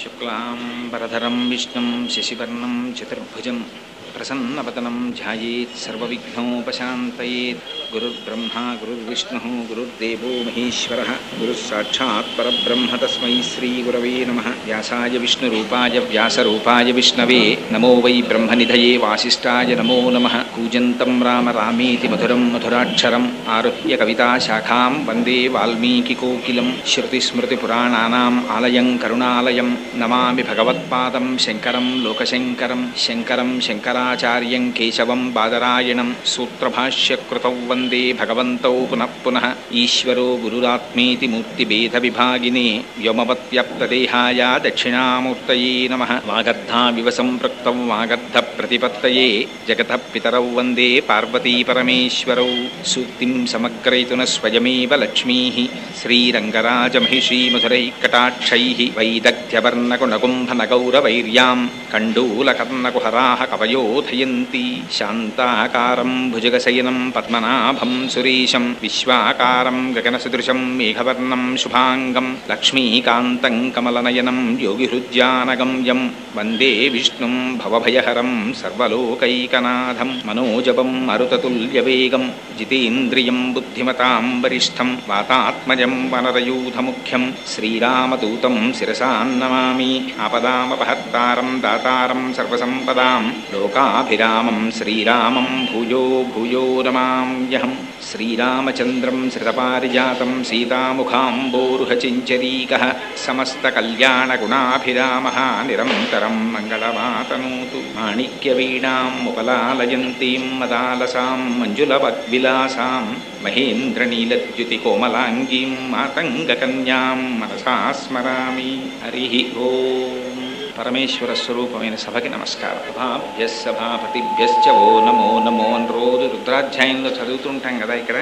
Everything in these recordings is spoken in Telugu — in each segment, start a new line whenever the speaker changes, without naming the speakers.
शुक्लांबरधरं विष्णुं शशिवर्णं चतुर्भुजं प्रसन्नवदनं ध्यायेत् सर्वविघ्नोपशान्तयेत्। गुरुर्ब्रह्मा गुरुर्विष्णुः गुरुर्देवो महेश्वरः गुरुस्साक्षात् परब्रह्म तस्मै श्रीगुरवे नमः। व्यासाय विष्णुरूपाय व्यासरूपाय विष्णवे नमो वै ब्रह्मनिधये वासिष्ठाय नमो नमः। कूजन्तं राम रामेति मधुरं मधुराक्षरम् आरुह्य कविताशाखां वन्दे वाल्मीकिकोकिलं। श्रुतिस्मृतिपुराणानाम् आलयं करुणालयं नमामि भगवत्पादं शङ्करं लोकशङ्करं। शङ्करं शङ्कराचार्यं केशवं बादरायणं सूत्रभाष्यकृतौ वन्दे भगवन्तौ पुनः पुनः। ईश्वरो गुरुरात्मेति मूर्तिभेदविभागिने व्योमवत्व्यक्तदेहाय दक्षिणामूर्तये नमः। वागर्धाविव सम्पृक्तौ वागर्धप्रतिपत्तये जगतः पितरौ वन्दे पार्वतीपरमेश्वरौ। सूक्तिं समग्रयितुः स्वयमेव लक्ष्मीः श्रीरङ्गराजमहिषीमधुरैकटाक्षैः वैदग्ध्यवर्णकुणकुम्भनगौरवैर्यां कण्डूलकर्णकुहराः कवयोधयन्ति। शान्ताकारं भुजगशयनं पद्मनाभं सुरेशं विश्वाकारं गगनसदृशं मेघवर्णं शुभाङ्गं लक्ष्मीकान्तं कमलनयनं योगिहृद्यानगम्यं वन्दे विष्णुं भवभयहरं सर्वलोकैकनाथं। मनोजवं मरुततुल्यवेगं जितेन्द्रियं बुद्धिमतां वरिष्ठं वातात्मजं वनरयूथमुख्यं श्रीरामदूतं शिरसा नमामि। आपदामपहर्तारं दातारं सर्वसम्पदां लोकाभिरामं श्रीरामं भूयो भूयो नमाम्यहम्। श्रीरामचन्द्रं श्रितपारिजातं सीतामुखाम्बोरुहचिञ्चरीकः समस्तकल्याणगुणाभिरामः निरन्तरं मङ्गलमातनोतु। माणिक्यवीणां मुपलालयन्तीं मदालसां मञ्जुलवद्विलासां महेन्द्रनीलद्युतिकोमलाङ्गीं मातङ्गकन्यां मनसा स्मरामि। हरिः ओम्। పరమేశ్వర స్వరూపమైన సభకి నమస్కారం. సభాపతిభ్యశ్చ ఓ నమో నమో అని రోజు రుద్రాధ్యాయంలో చదువుతుంటాం కదా. ఇక్కడ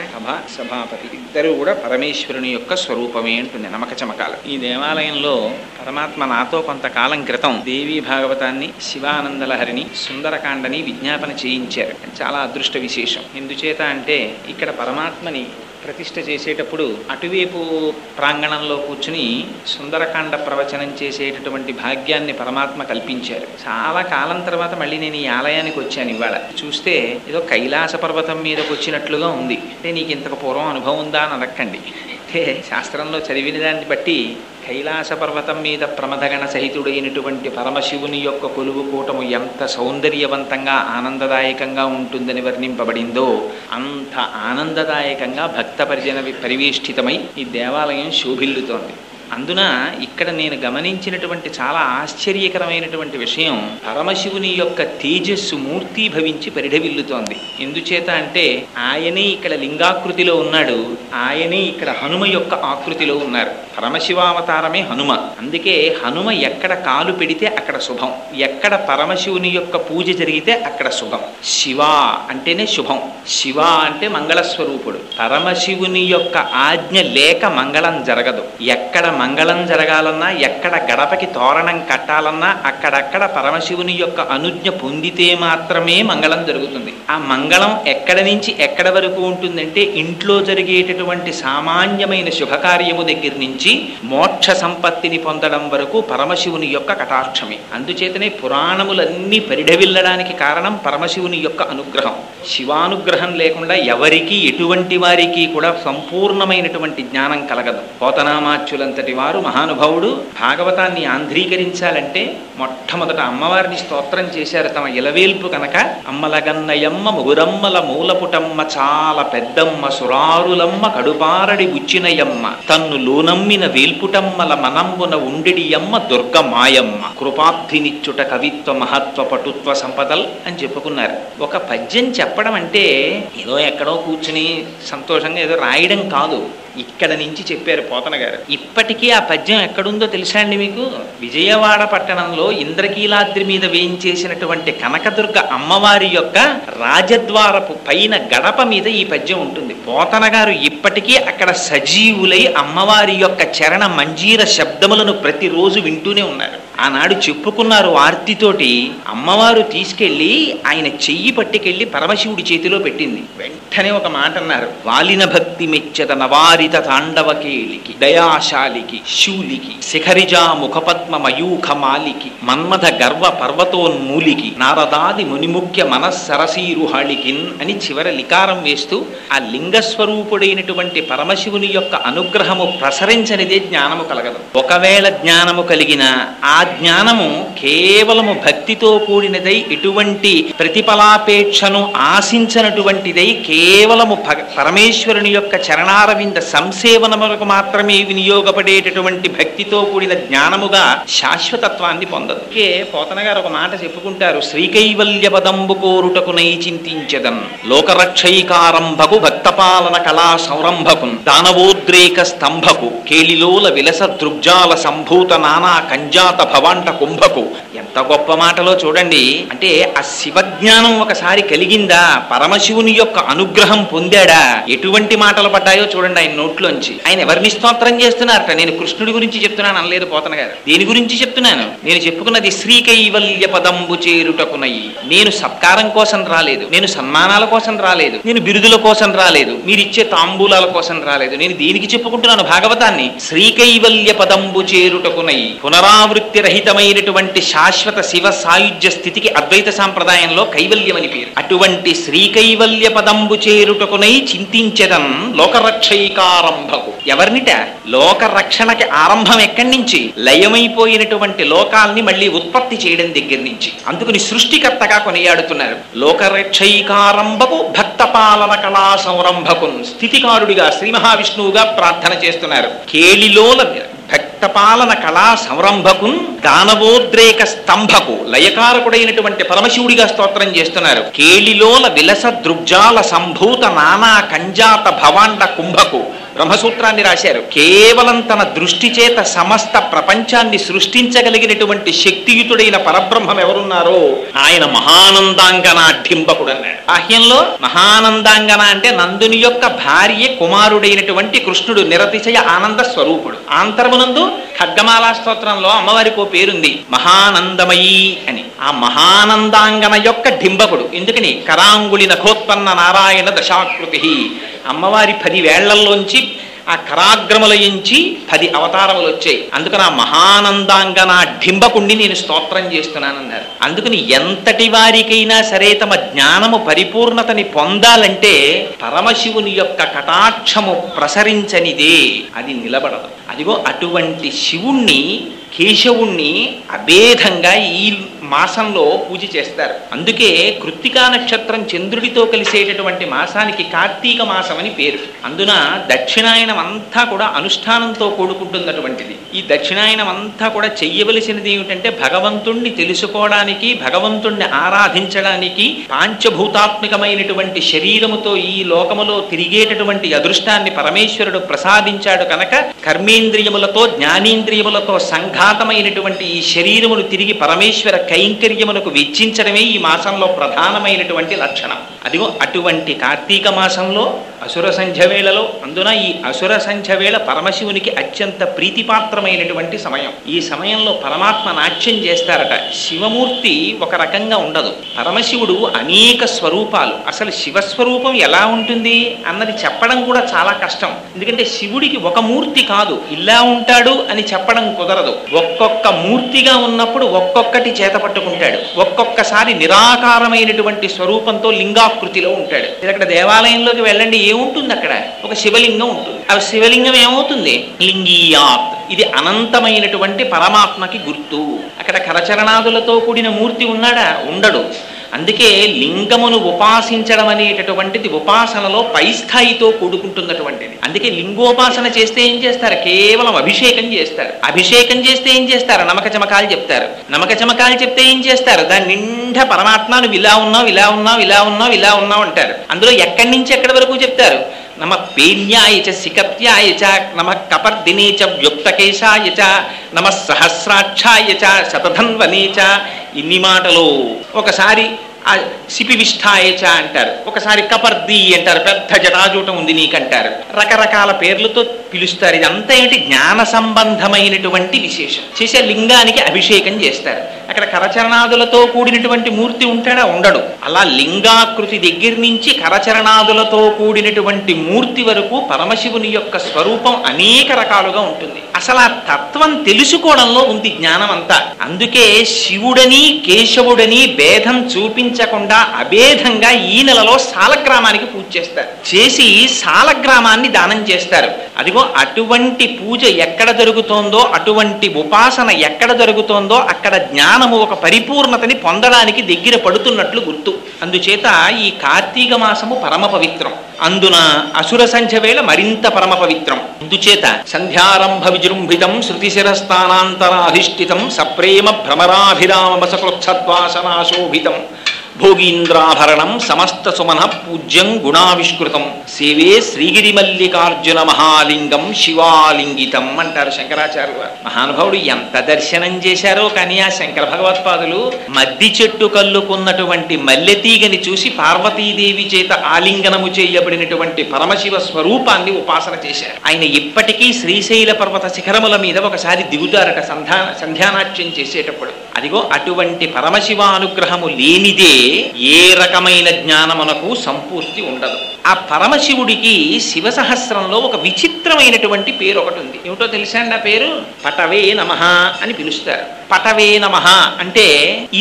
సభాపతి ఇద్దరు కూడా పరమేశ్వరుని యొక్క స్వరూపమే అంటుంది నమక చమకాలు. ఈ దేవాలయంలో పరమాత్మ నాతో కొంతకాలం క్రితం దేవీ భాగవతాన్ని, శివానందలహరిని, సుందరకాండని విజ్ఞాపన చేయించారు. చాలా అదృష్ట విశేషం. ఎందుచేత అంటే ఇక్కడ పరమాత్మని ప్రతిష్ఠ చేసేటప్పుడు అటువైపు ప్రాంగణంలో కూర్చుని సుందరకాండ ప్రవచనం చేసేటటువంటి భాగ్యాన్ని పరమాత్మ కల్పించారు. చాలా కాలం తర్వాత మళ్ళీ నేను ఈ ఆలయానికి వచ్చాను. ఇవాళ చూస్తే ఏదో కైలాస పర్వతం మీదకి వచ్చినట్లుగా ఉంది. అంటే నీకు ఇంతకు పూర్వం అనుభవం ఉందా అని అడగండి. అంటే శాస్త్రంలో చదివిన దాన్ని బట్టి కైలాస పర్వతం మీద ప్రమథగణ సహితుడైనటువంటి పరమశివుని యొక్క కొలువు కూటము ఎంత సౌందర్యవంతంగా ఆనందదాయకంగా ఉంటుందని వర్ణింపబడిందో అంత ఆనందదాయకంగా భక్త పరివేష్టితమై ఈ దేవాలయం శోభిల్లుతోంది. అందున ఇక్కడ నేను గమనించినటువంటి చాలా ఆశ్చర్యకరమైనటువంటి విషయం, పరమశివుని యొక్క తేజస్సు మూర్తీభవించి పరిఢవిల్లుతోంది. ఎందుచేత అంటే ఆయనే ఇక్కడ లింగాకృతిలో ఉన్నాడు, ఆయనే ఇక్కడ హనుమ యొక్క ఆకృతిలో ఉన్నారు. పరమశివావతారమే హనుమ. అందుకే హనుమ ఎక్కడ కాలు పెడితే అక్కడ శుభం, ఎక్కడ పరమశివుని యొక్క పూజ జరిగితే అక్కడ శుభం. శివ అంటేనే శుభం, శివ అంటే మంగళస్వరూపుడు. పరమశివుని యొక్క ఆజ్ఞ లేక మంగళం జరగదు. ఎక్కడ మంగళం జరగాలన్నా, ఎక్కడ గడపకి తోరణం కట్టాలన్నా అక్కడక్కడ పరమశివుని యొక్క అనుజ్ఞ పొందితే మాత్రమే మంగళం జరుగుతుంది. ఆ మంగళం ఎక్కడ నుంచి ఎక్కడ వరకు ఉంటుందంటే ఇంట్లో జరిగేటటువంటి సామాన్యమైన శుభకార్యము దగ్గర నుంచి మోక్ష సంపత్తిని పొందడం వరకు పరమశివుని యొక్క కటాక్షమే. అందుచేతనే పురాణములన్నీ పరిఢవిల్లడానికి కారణం పరమశివుని యొక్క అనుగ్రహం. శివానుగ్రహం లేకుండా ఎవరికి ఎటువంటి వారికి కూడా సంపూర్ణమైనటువంటి జ్ఞానం కలగదు. పోతనామాచ్యులంతటి వారు మహానుభావుడు భాగవతాన్ని ఆంధ్రీకరించాలంటే మొట్టమొదట అమ్మవారిని స్తోత్రం చేశారు. తమ ఇలవేల్పు కనుక అమ్మలగన్నయమ్మ ముగురమ్మల మూలపుటమ్మ చాలా పెద్దమ్మ సురారులమ్మ కడుపారడి బుచ్చినయమ్మ తన్ను లోనమ్మిన వేల్పుటమ్మల మనంబున ఉండెడియమ్మ దుర్గమాయమ్మ కృపాబ్ధినిచ్చుట కవిత్వ మహత్వ పటుత్వ సంపదల్ అని చెప్పుకున్నారు. ఒక పద్యం చెప్పడం అంటే ఏదో ఎక్కడో కూర్చుని సంతోషంగా ఏదో రాయడం కాదు. ఇక్కడ నుంచి చెప్పారు పోతన గారు. ఇప్పటికీ ఆ పద్యం ఎక్కడుందో తెలుసా అండి మీకు? విజయవాడ పట్టణంలో ఇంద్రకీలాద్రి మీద వేయించేసినటువంటి కనకదుర్గ అమ్మవారి యొక్క రాజద్వారపు పైన గడప మీద ఈ పద్యం ఉంటుంది. పోతన గారు ఇప్పటికీ అక్కడ సజీవులై అమ్మవారి యొక్క చరణ మంజీర శబ్దములను ప్రతిరోజు వింటూనే ఉన్నారు. ఆనాడు చెప్పుకున్నారు ఆర్తితోటి. అమ్మవారు తీసుకెళ్లి ఆయన చెయ్యి పట్టుకెళ్లి పరమశివుడి చేతిలో పెట్టింది. వెంటనే ఒక మాట అన్నారు, వాలిన భక్తి మెచ్చత నవారిత తాండవకేలికి దయాశాలికి శూలికి శిఖరిజా ముఖపద్మ మయూఖ మాలికి మన్మథ గర్వ పర్వతోన్మూలికి నారదాది మునిముఖ్య మనస్సరసీరుహాళికిన్ అని చివర లికారం వేస్తూ ఆ లింగస్వరూపుడైనటువంటి పరమశివుని యొక్క అనుగ్రహము ప్రసరించనిదే జ్ఞానము కలగదు. ఒకవేళ జ్ఞానము కలిగిన ఆ జ్ఞానము కేవలము భక్తితో కూడినదై ఎటువంటి ప్రతిఫలాపేక్షను ఆశించనటువంటిదై కేవలము పరమేశ్వరుని యొక్క చరణారవింద సంసేవనములకు మాత్రమే వినియోగపడేటటువంటి భక్తితో కూడిన జ్ఞానముగా శాశ్వతత్వాన్ని పొందదు. పోతన గారు ఒక మాట చెప్పుకుంటారు, శ్రీకైవల్య పదంబు కోరుటకునై చింతించదన్ లోకరక్షైకారంభకు భక్తపాలన కళా సంరంభకు దానవోద్రేక స్తంభకు కేళిలోల విలస దృగ్జాల సంభూత నానా కంజాత భవాంట కుంభకు. ఎంత గొప్ప మాటలో చూడండి. అంటే ఆ శివజ్ఞానం ఒకసారి కలిగిందా, పరమశివుని యొక్క అనుగ్రహం పొందాడా, ఎటువంటి మాటలు పడ్డాయో చూడండి ఆయన నోట్లోంచి. ఆయన ఎవరిని స్తోత్రం చేస్తున్నారట? నేను కృష్ణుడి గురించి చెప్తున్నాను అనలేదు పోతన గారు. దేని గురించి చెప్తున్నాను? నేను చెప్పుకున్నది శ్రీకైవల్య పదంబు చేరుటకునయి. నేను సత్కారం కోసం రాలేదు, నేను సన్మానాల కోసం రాలేదు, నేను బిరుదుల కోసం రాలేదు, మీరిచ్చే తాంబూలాల కోసం రాలేదు. నేను దేనికి చెప్పుకుంటున్నాను? భాగవతాన్ని. శ్రీకైవల్య పదంబు చేరుటకునయి పునరావృత్తి రహితమైనటువంటి శాశ్వత శివ సాయుధ్య స్థితికి అద్వైత సాంప్రదాయంలో కైవల్యం అని పేరు. అటువంటి శ్రీకైవల్య పదంబు చేరుటకునై చింతించదన్ లోకరక్షైకారంభకు. ఎవరినిట? లోక రక్షణకి ఆరంభం ఎక్కడి నుంచి? లయమైపోయినటువంటి లోకాల్ని మళ్ళీ ఉత్పత్తి చేయడం దగ్గర నుంచి. అందుకని సృష్టికర్తగా కొనియాడుతున్నారు. లోకరక్షైకారంభకు భక్త పాలన కళా సంరంభకు స్థితికారుడిగా శ్రీ మహావిష్ణువుగా ప్రార్థన చేస్తున్నారు. కేళిలోల భక్తపాలన కళా సంరంభకు దానవోద్రేక స్తంభకు లయకారకుడైనటువంటి పరమశివుడిగా స్తోత్రం చేస్తున్నారు. కేళిలోల విలస దృగ్జాల సంభూత నానా కంజాత భవాండ కుంభకు బ్రహ్మసూత్రాన్ని రాశారు. కేవలం తన దృష్టి చేత సమస్త ప్రపంచాన్ని సృష్టించగలిగినటువంటి శక్తియుతుడైన పరబ్రహ్మం ఎవరున్నారో ఆయన మహానందాంగన ఢింబకుడు అన్నాడు. బాహ్యంలో మహానందాంగన అంటే నందుని యొక్క భార్య కుమారుడైనటువంటి కృష్ణుడు నిరతిశయ ఆనంద స్వరూపుడు. ఆంతరమునందు ఖడ్గమాలా స్తోత్రంలో అమ్మవారికి ఓ పేరుంది మహానందమయీ అని. ఆ మహానందాంగన యొక్క ఢింబకుడు. ఎందుకని? కరాంగుళి నఖోత్పన్న నారాయణ దశాకృతి. అమ్మవారి 10 వేళ్లల్లోంచి ఆ కరాగ్రములయించి 10 అవతారములు వచ్చాయి. అందుకని ఆ మహానందాంగన ఢింబకుణ్ణి నేను స్తోత్రం చేస్తున్నానన్నారు. అందుకని ఎంతటి వారికైనా సరే తమ జ్ఞానము పరిపూర్ణతని పొందాలంటే పరమశివుని యొక్క కటాక్షము ప్రసరించనిదే అది నిలబడదు. అదిగో అటువంటి శివుణ్ణి కేశవుణ్ణి అభేదంగా ఈ మాసంలో పూజ చేస్తారు. అందుకే కృత్తికా నక్షత్రం చంద్రుడితో కలిసేటటువంటి మాసానికి కార్తీక మాసం అని పేరు. అందున దక్షిణాయనం అంతా కూడా అనుష్ఠానంతో కూడుకుంటున్నటువంటిది. ఈ దక్షిణాయనం అంతా కూడా చెయ్యవలసినది ఏమిటంటే భగవంతుణ్ణి తెలుసుకోవడానికి, భగవంతుణ్ణి ఆరాధించడానికి పాంచభూతాత్మికమైనటువంటి శరీరముతో ఈ లోకములో తిరిగేటటువంటి అదృష్టాన్ని పరమేశ్వరుడు ప్రసాదించాడు కనుక కర్మేంద్రియములతో జ్ఞానేంద్రియములతో సంఘాతమైనటువంటి ఈ శరీరమును తిరిగి పరమేశ్వర కైంకర్యములకు వెచ్చించడమే ఈ మాసంలో ప్రధానమైనటువంటి లక్షణం. అదిగో అటువంటి కార్తీక మాసంలో అసుర సంధ్యవేళలో, అందున ఈ అసుర సంధ్యవేళ పరమశివునికి అత్యంత ప్రీతిపాత్రమైనటువంటి సమయం. ఈ సమయంలో పరమాత్మ నాట్యం చేస్తారట. శివమూర్తి ఒక రకంగా ఉండదు, పరమశివుడు అనేక స్వరూపాలు. అసలు శివస్వరూపం ఎలా ఉంటుంది అన్నది చెప్పడం కూడా చాలా కష్టం. ఎందుకంటే శివుడికి ఒక మూర్తి కాదు, ఇలా ఉంటాడు అని చెప్పడం కుదరదు. ఒక్కొక్క మూర్తిగా ఉన్నప్పుడు ఒక్కొక్కటి చేత పట్టుకుంటాడు. ఒక్కొక్కసారి నిరాకారమైనటువంటి స్వరూపంతో లింగాకృతిలో ఉంటాడు. అక్కడ దేవాలయంలోకి వెళ్ళండి, ఏముంటుంది అక్కడ? ఒక శివలింగం ఉంటుంది. ఆ శివలింగం ఏమవుతుంది? లింగీయాత్. ఇది అనంతమైనటువంటి పరమాత్మకి గుర్తు. అక్కడ కరచరణాదులతో కూడిన మూర్తి ఉన్నాడా? ఉండడు. అందుకే లింగమును ఉపాసించడం అనేటటువంటిది ఉపాసనలో పై స్థాయితో కూడుకుంటున్నటువంటిది. అందుకే లింగోపాసన చేస్తే ఏం చేస్తారు? కేవలం అభిషేకం చేస్తారు. అభిషేకం చేస్తే ఏం చేస్తారు? నమక చమకాలు చెప్తారు. నమక చమకాలు చెప్తే ఏం చేస్తారు? దాని నిండా పరమాత్మ నువ్వు ఇలా ఉన్నావు, ఇలా ఉన్నావు, ఇలా ఉన్నావు, ఇలా ఉన్నావు అంటారు. అందులో ఎక్కడి నుంచి ఎక్కడి వరకు చెప్తారు? నమ పేన్యాయ చ సికత్యాయ చ నమ కపర్దినే చ వ్యుక్తకేశాయ చ నమ సహస్రాక్షాయ చ శతధన్వనే చ. ఇన్ని మాటలు ఒకసారి సిపివిష్ఠాయచ అంటారు, ఒకసారి కపర్ది అంటారు, పెద్ద జటాజూటం ఉంది నీకంటారు, రకరకాల పేర్లతో పిలుస్తారు. ఇదంతా ఏమిటి? జ్ఞాన సంబంధమైనటువంటి విశేషం. చేసే లింగానికి అభిషేకం చేస్తారు. అక్కడ కరచరణాదులతో కూడినటువంటి మూర్తి ఉంటాడా? ఉండడు. అలా లింగాకృతి దగ్గర నుంచి కరచరణాదులతో కూడినటువంటి మూర్తి వరకు పరమశివుని యొక్క స్వరూపం అనేక రకాలుగా ఉంటుంది. అసలు ఆ తత్వం తెలుసుకోవడంలో ఉంది జ్ఞానం అంతా. అందుకే శివుడని కేశవుడని భేదం చూపించకుండా అభేదంగా ఈ నెలలో సాలగ్రామానికి పూజ చేస్తారు. చేసి సాలగ్రామాన్ని దానం చేస్తారు. అదిగో అటువంటి పూజ ఎక్కడ జరుగుతోందో, అటువంటి ఉపాసన ఎక్కడ జరుగుతోందో అక్కడ జ్ఞానము ఒక పరిపూర్ణతని పొందడానికి దగ్గర పడుతున్నట్లు గుర్తు. అందుచేత ఈ కార్తీక మాసము పరమ పవిత్రం. అందున అసుర సంధ్య వేళ మరింత పరమ పవిత్రం. అందుచేత సంధ్యారంభ విజృంభితం శృతిశిరస్థానాంతరాధిష్ఠితం సప్రేమ భ్రమరాభిరామసకృత్సద్వాసనాశోభితం భోగీంద్రాభరణం సమస్త సుమన పూజ్యం గుణావిష్కృతం సేవే శ్రీగిరి మల్లికార్జున మహాలింగం శివాలింగితం అంటారు శంకరాచార్యులు వారు. మహానుభావుడు ఎంత దర్శనం చేశారో కానీ ఆ శంకర భగవత్పాదులు మద్ది చెట్టు కల్లుకున్నటువంటి మల్లెతీగని చూసి పార్వతీదేవి చేత ఆలింగనము చేయబడినటువంటి పరమశివ స్వరూపాన్ని ఉపాసన చేశారు. ఆయన ఇప్పటికీ శ్రీశైల పర్వత శిఖరముల మీద ఒకసారి దిగుతారట సంధ్యానాట్యం చేసేటప్పుడు. అదిగో అటువంటి పరమశివ అనుగ్రహము లేనిదే ఏ రకమైన జ్ఞానమునకు సంపూర్తి ఉండదు. ఆ పరమశివుడికి శివ సహస్రంలో ఒక విచిత్రమైనటువంటి పేరు ఒకటి ఉంది. ఏమిటో తెలుసా అండి? ఆ పేరు పటవే నమః అని పిలుస్తారు. పటవే నమః అంటే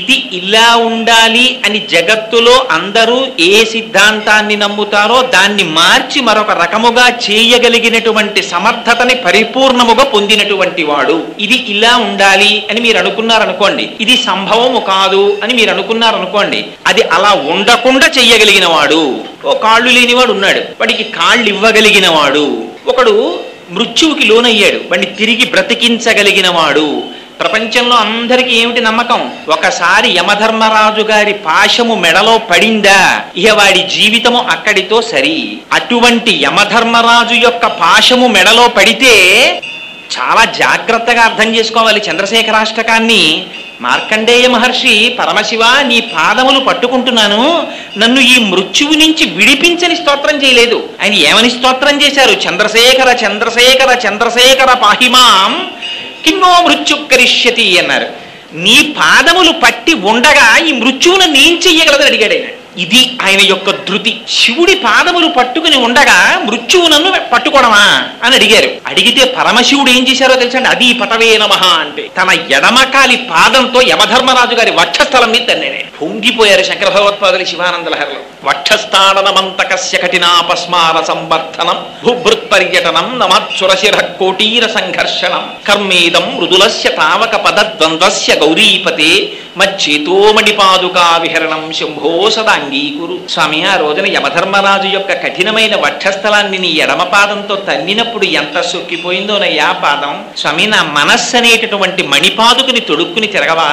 ఇది ఇలా ఉండాలి అని జగత్తులో అందరూ ఏ సిద్ధాంతాన్ని నమ్ముతారో దాన్ని మార్చి మరొక రకముగా చేయగలిగినటువంటి సమర్థతని పరిపూర్ణముగా పొందినటువంటి వాడు. ఇది ఇలా ఉండాలి అని మీరు అనుకున్నారనుకోండి, ఇది సంభవము కాదు అని మీరు అనుకున్నారనుకోండి, అది అలా ఉండకుండా చెయ్యగలిగిన వాడు. ఓ కాళ్ళు లేనివాడు ఉన్నాడు, వాడికి కాళ్ళు ఇవ్వగలిగిన వాడు. ఒకడు మృత్యువుకి లోనయ్యాడు, వాడిని తిరిగి బ్రతికించగలిగిన వాడు. ప్రపంచంలో అందరికీ ఏమిటి నమ్మకం? ఒకసారి యమధర్మరాజు గారి పాశము మెడలో పడిందా ఇక వాడి జీవితము అక్కడితో సరి. అటువంటి యమధర్మరాజు యొక్క పాశము మెడలో పడితే చాలా జాగ్రత్తగా అర్థం చేసుకోవాలి చంద్రశేఖరాష్టకాన్ని. మార్కండేయ మహర్షి, పరమశివ నీ పాదములు పట్టుకుంటున్నాను, నన్ను ఈ మృత్యువు నుంచి విడిపించని స్తోత్రం చేయలేదు. ఆయన ఏమని స్తోత్రం చేశారు? చంద్రశేఖర చంద్రశేఖర చంద్రశేఖర పాహిమాం కిన్నో మృత్యు కరిష్యతి అన్నారు. నీ పాదములు పట్టి ఉండగా ఈ మృత్యువును నేను చెయ్యగలదని అడిగాడు ఆయన. ఇది ఆయన యొక్క ధృతి. శివుడి పాదములు పట్టుకుని ఉండగా మృత్యువు నన్ను పట్టుకోవడమా అని అడిగారు. అడిగితే పరమశివుడు ఏం చేశారో తెలుసండి? అది పటవే నమః అంటే తన ఎడమకాలి పాదంతో యమధర్మరాజు గారి వక్షస్థలం మీద తన్నాడు. పొంగిపోయారు శంకర భగవత్పాదులు శివానంద లహరిలో. వక్షస్థాడనమంతకస్య కఠినాపస్మార సంవర్ధనం భూభృత్పర్యటనం నమత్సురశిర కోటీర సంఘర్షణం కర్మేదం మృదులస్య తావక పదద్వంద్వస్య గౌరీపతే మచ్చేతోమణిపాదుకా విహరణం శంభో సదాంగీకురు. స్వామి, ఆ రోజున యమధర్మరాజు యొక్క కఠినమైన వక్షస్థలాన్ని నీ ఎడమ పాదంతో తన్నినప్పుడు ఎంత సొక్కిపోయిందోనయ్యా పాదం. స్వామి, నా మనస్సు అనేటటువంటి మణిపాదుకుని తొడుక్కుని తిరగవా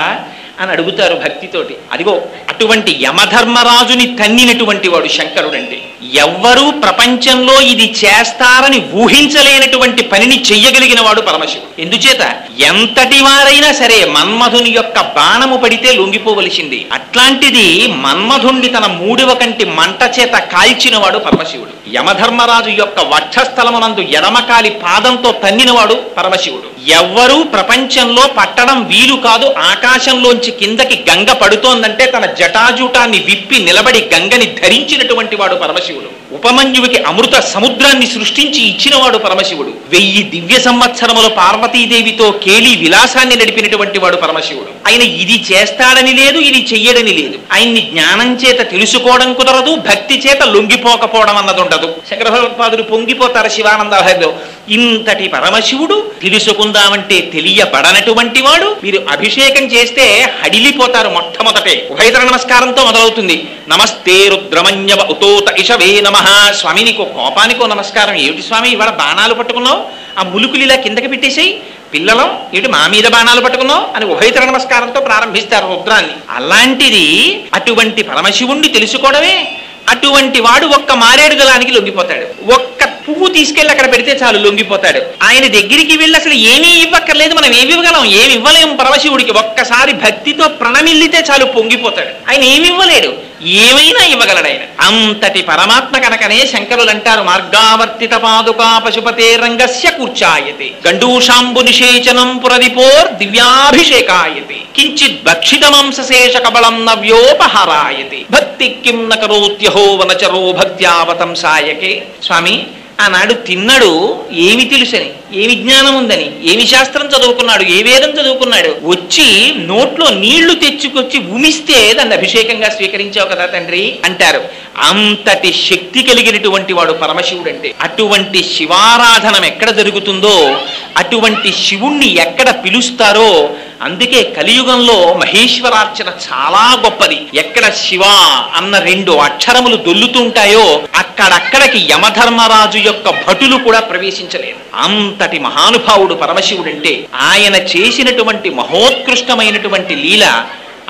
అని అడుగుతారు భక్తితోటి. అదిగో అటువంటి యమధర్మరాజుని తన్నినటువంటి వాడు శంకరుడంటే. ఎవ్వరూ ప్రపంచంలో ఇది చేస్తారని ఊహించలేనటువంటి పనిని చెయ్యగలిగిన వాడు పరమశివుడు. ఎందుచేత ఎంతటి వారైనా సరే మన్మధుని యొక్క బాణము పడితే లొంగిపోవలసింది. అట్లాంటిది మన్మధుణ్ణి తన మూడివ కంటి మంట చేత కాల్చినవాడు పరమశివుడు. యమధర్మరాజు యొక్క వక్షస్థలమునందు ఎడమకాలి పాదంతో తన్నినవాడు పరమశివుడు. ఎవ్వరూ ప్రపంచంలో పట్టడం వీలు కాదు. ఆకాశంలోంచి కిందకి గంగ పడుతోందంటే తన జటాజూటాన్ని విప్పి నిలబడి గంగని ధరించినటువంటి వాడు పరమశివుడు. ఉపమన్యుడికి అమృత సముద్రాన్ని సృష్టించి ఇచ్చినవాడు పరమశివుడు. 1000 దివ్య సంవత్సరములు పార్వతీదేవితో కేలి విలాసాన్ని నడిపినటువంటి వాడు పరమశివుడు. ఆయన ఇది చేస్తాడని లేదు, ఇది చెయ్యడని లేదు. ఆయన్ని జ్ఞానం చేత తెలుసుకోవడం కుదరదు, భక్తి చేత లొంగిపోకపోవడం అన్నది ఉండదు. శంకర భగవత్పాదులు పొంగిపోతారు శివానందలో. ఇంతటి పరమశివుడు తెలుసుకుందామంటే తెలియబడనటువంటి వాడు. మీరు అభిషేకం చేస్తే హడిలిపోతారు. మొట్టమొదటే ఉభయతర నమస్కారంతో మొదలవుతుంది. నమస్తే రుద్రమన్యవ ఉతోత ఇషవే నమః. స్వామి, నీకు కోపానికో నమస్కారం. ఏమిటి స్వామి ఇవాళ బాణాలు పట్టుకున్నావు? ఆ ములుకులు ఇలా కిందకి పెట్టేసేయి. పిల్లలం ఏమిటి మా మీద బాణాలు పట్టుకున్నావు అని ఉభయతర నమస్కారంతో ప్రారంభిస్తారు రుద్రాన్ని. అలాంటిది అటువంటి పరమశివుణ్ణి తెలుసుకోవడమే. అటువంటి వాడు ఒక్క మారేడు దళానికి లొంగిపోతాడు. ఒక్క పువ్వు తీసుకెళ్లి అక్కడ పెడితే చాలు లొంగిపోతాడు. ఆయన దగ్గరికి వెళ్ళి అసలు ఏమీ ఇవ్వక్కర్లేదు, మనం ఏమి ఇవ్వగలం? ఏమి ఇవ్వలేము పరమశివుడికి. ఒక్కసారి భక్తితో ప్రణమిల్లితే చాలు పొంగిపోతాడు. ఆయన ఏమి ఇవ్వలేడు, ఏమైనా ఇవ్వగలడు ఆయన. అంతటి పరమాత్మ కనుకనే శంకరులు అంటారు, మార్గావర్తిత పాదుకా పశుపతే రంగస్య కూర్చాయతే గండూషాంబు నిషేచనం పురదిపోర్ దివ్యాభిషేకాయతే కించిత్ భక్షితమంశేష కబళం నవ్యోపహారాయతే భక్తి కిం న కరోత్యహో వనచరో భక్త్యావతంసాయకే. స్వామి, ఆనాడు తిన్నడు ఏమి తెలుసని, ఏమి జ్ఞానం ఉందని, ఏమి శాస్త్రం చదువుకున్నాడు, ఏ వేదం చదువుకున్నాడు, వచ్చి నోట్లో నీళ్లు తెచ్చుకొచ్చి ఉమిస్తే దాన్ని అభిషేకంగా స్వీకరించావు కదా తండ్రి అంటారు. అంతటి శక్తి కలిగినటువంటి వాడు పరమశివుడు అంటే. అటువంటి శివారాధనం ఎక్కడ జరుగుతుందో, అటువంటి శివుణ్ణి ఎక్కడ పిలుస్తారో, అందుకే కలియుగంలో మహేశ్వరార్చన చాలా గొప్పది. ఎక్కడ శివ అన్న 2 అక్షరములు దొల్లుతుంటాయో అక్కడక్కడికి యమధర్మరాజు యొక్క భటులు కూడా ప్రవేశించలేదు. అంతటి మహానుభావుడు పరమశివుడంటే. ఆయన చేసినటువంటి మహోత్కృష్టమైనటువంటి లీల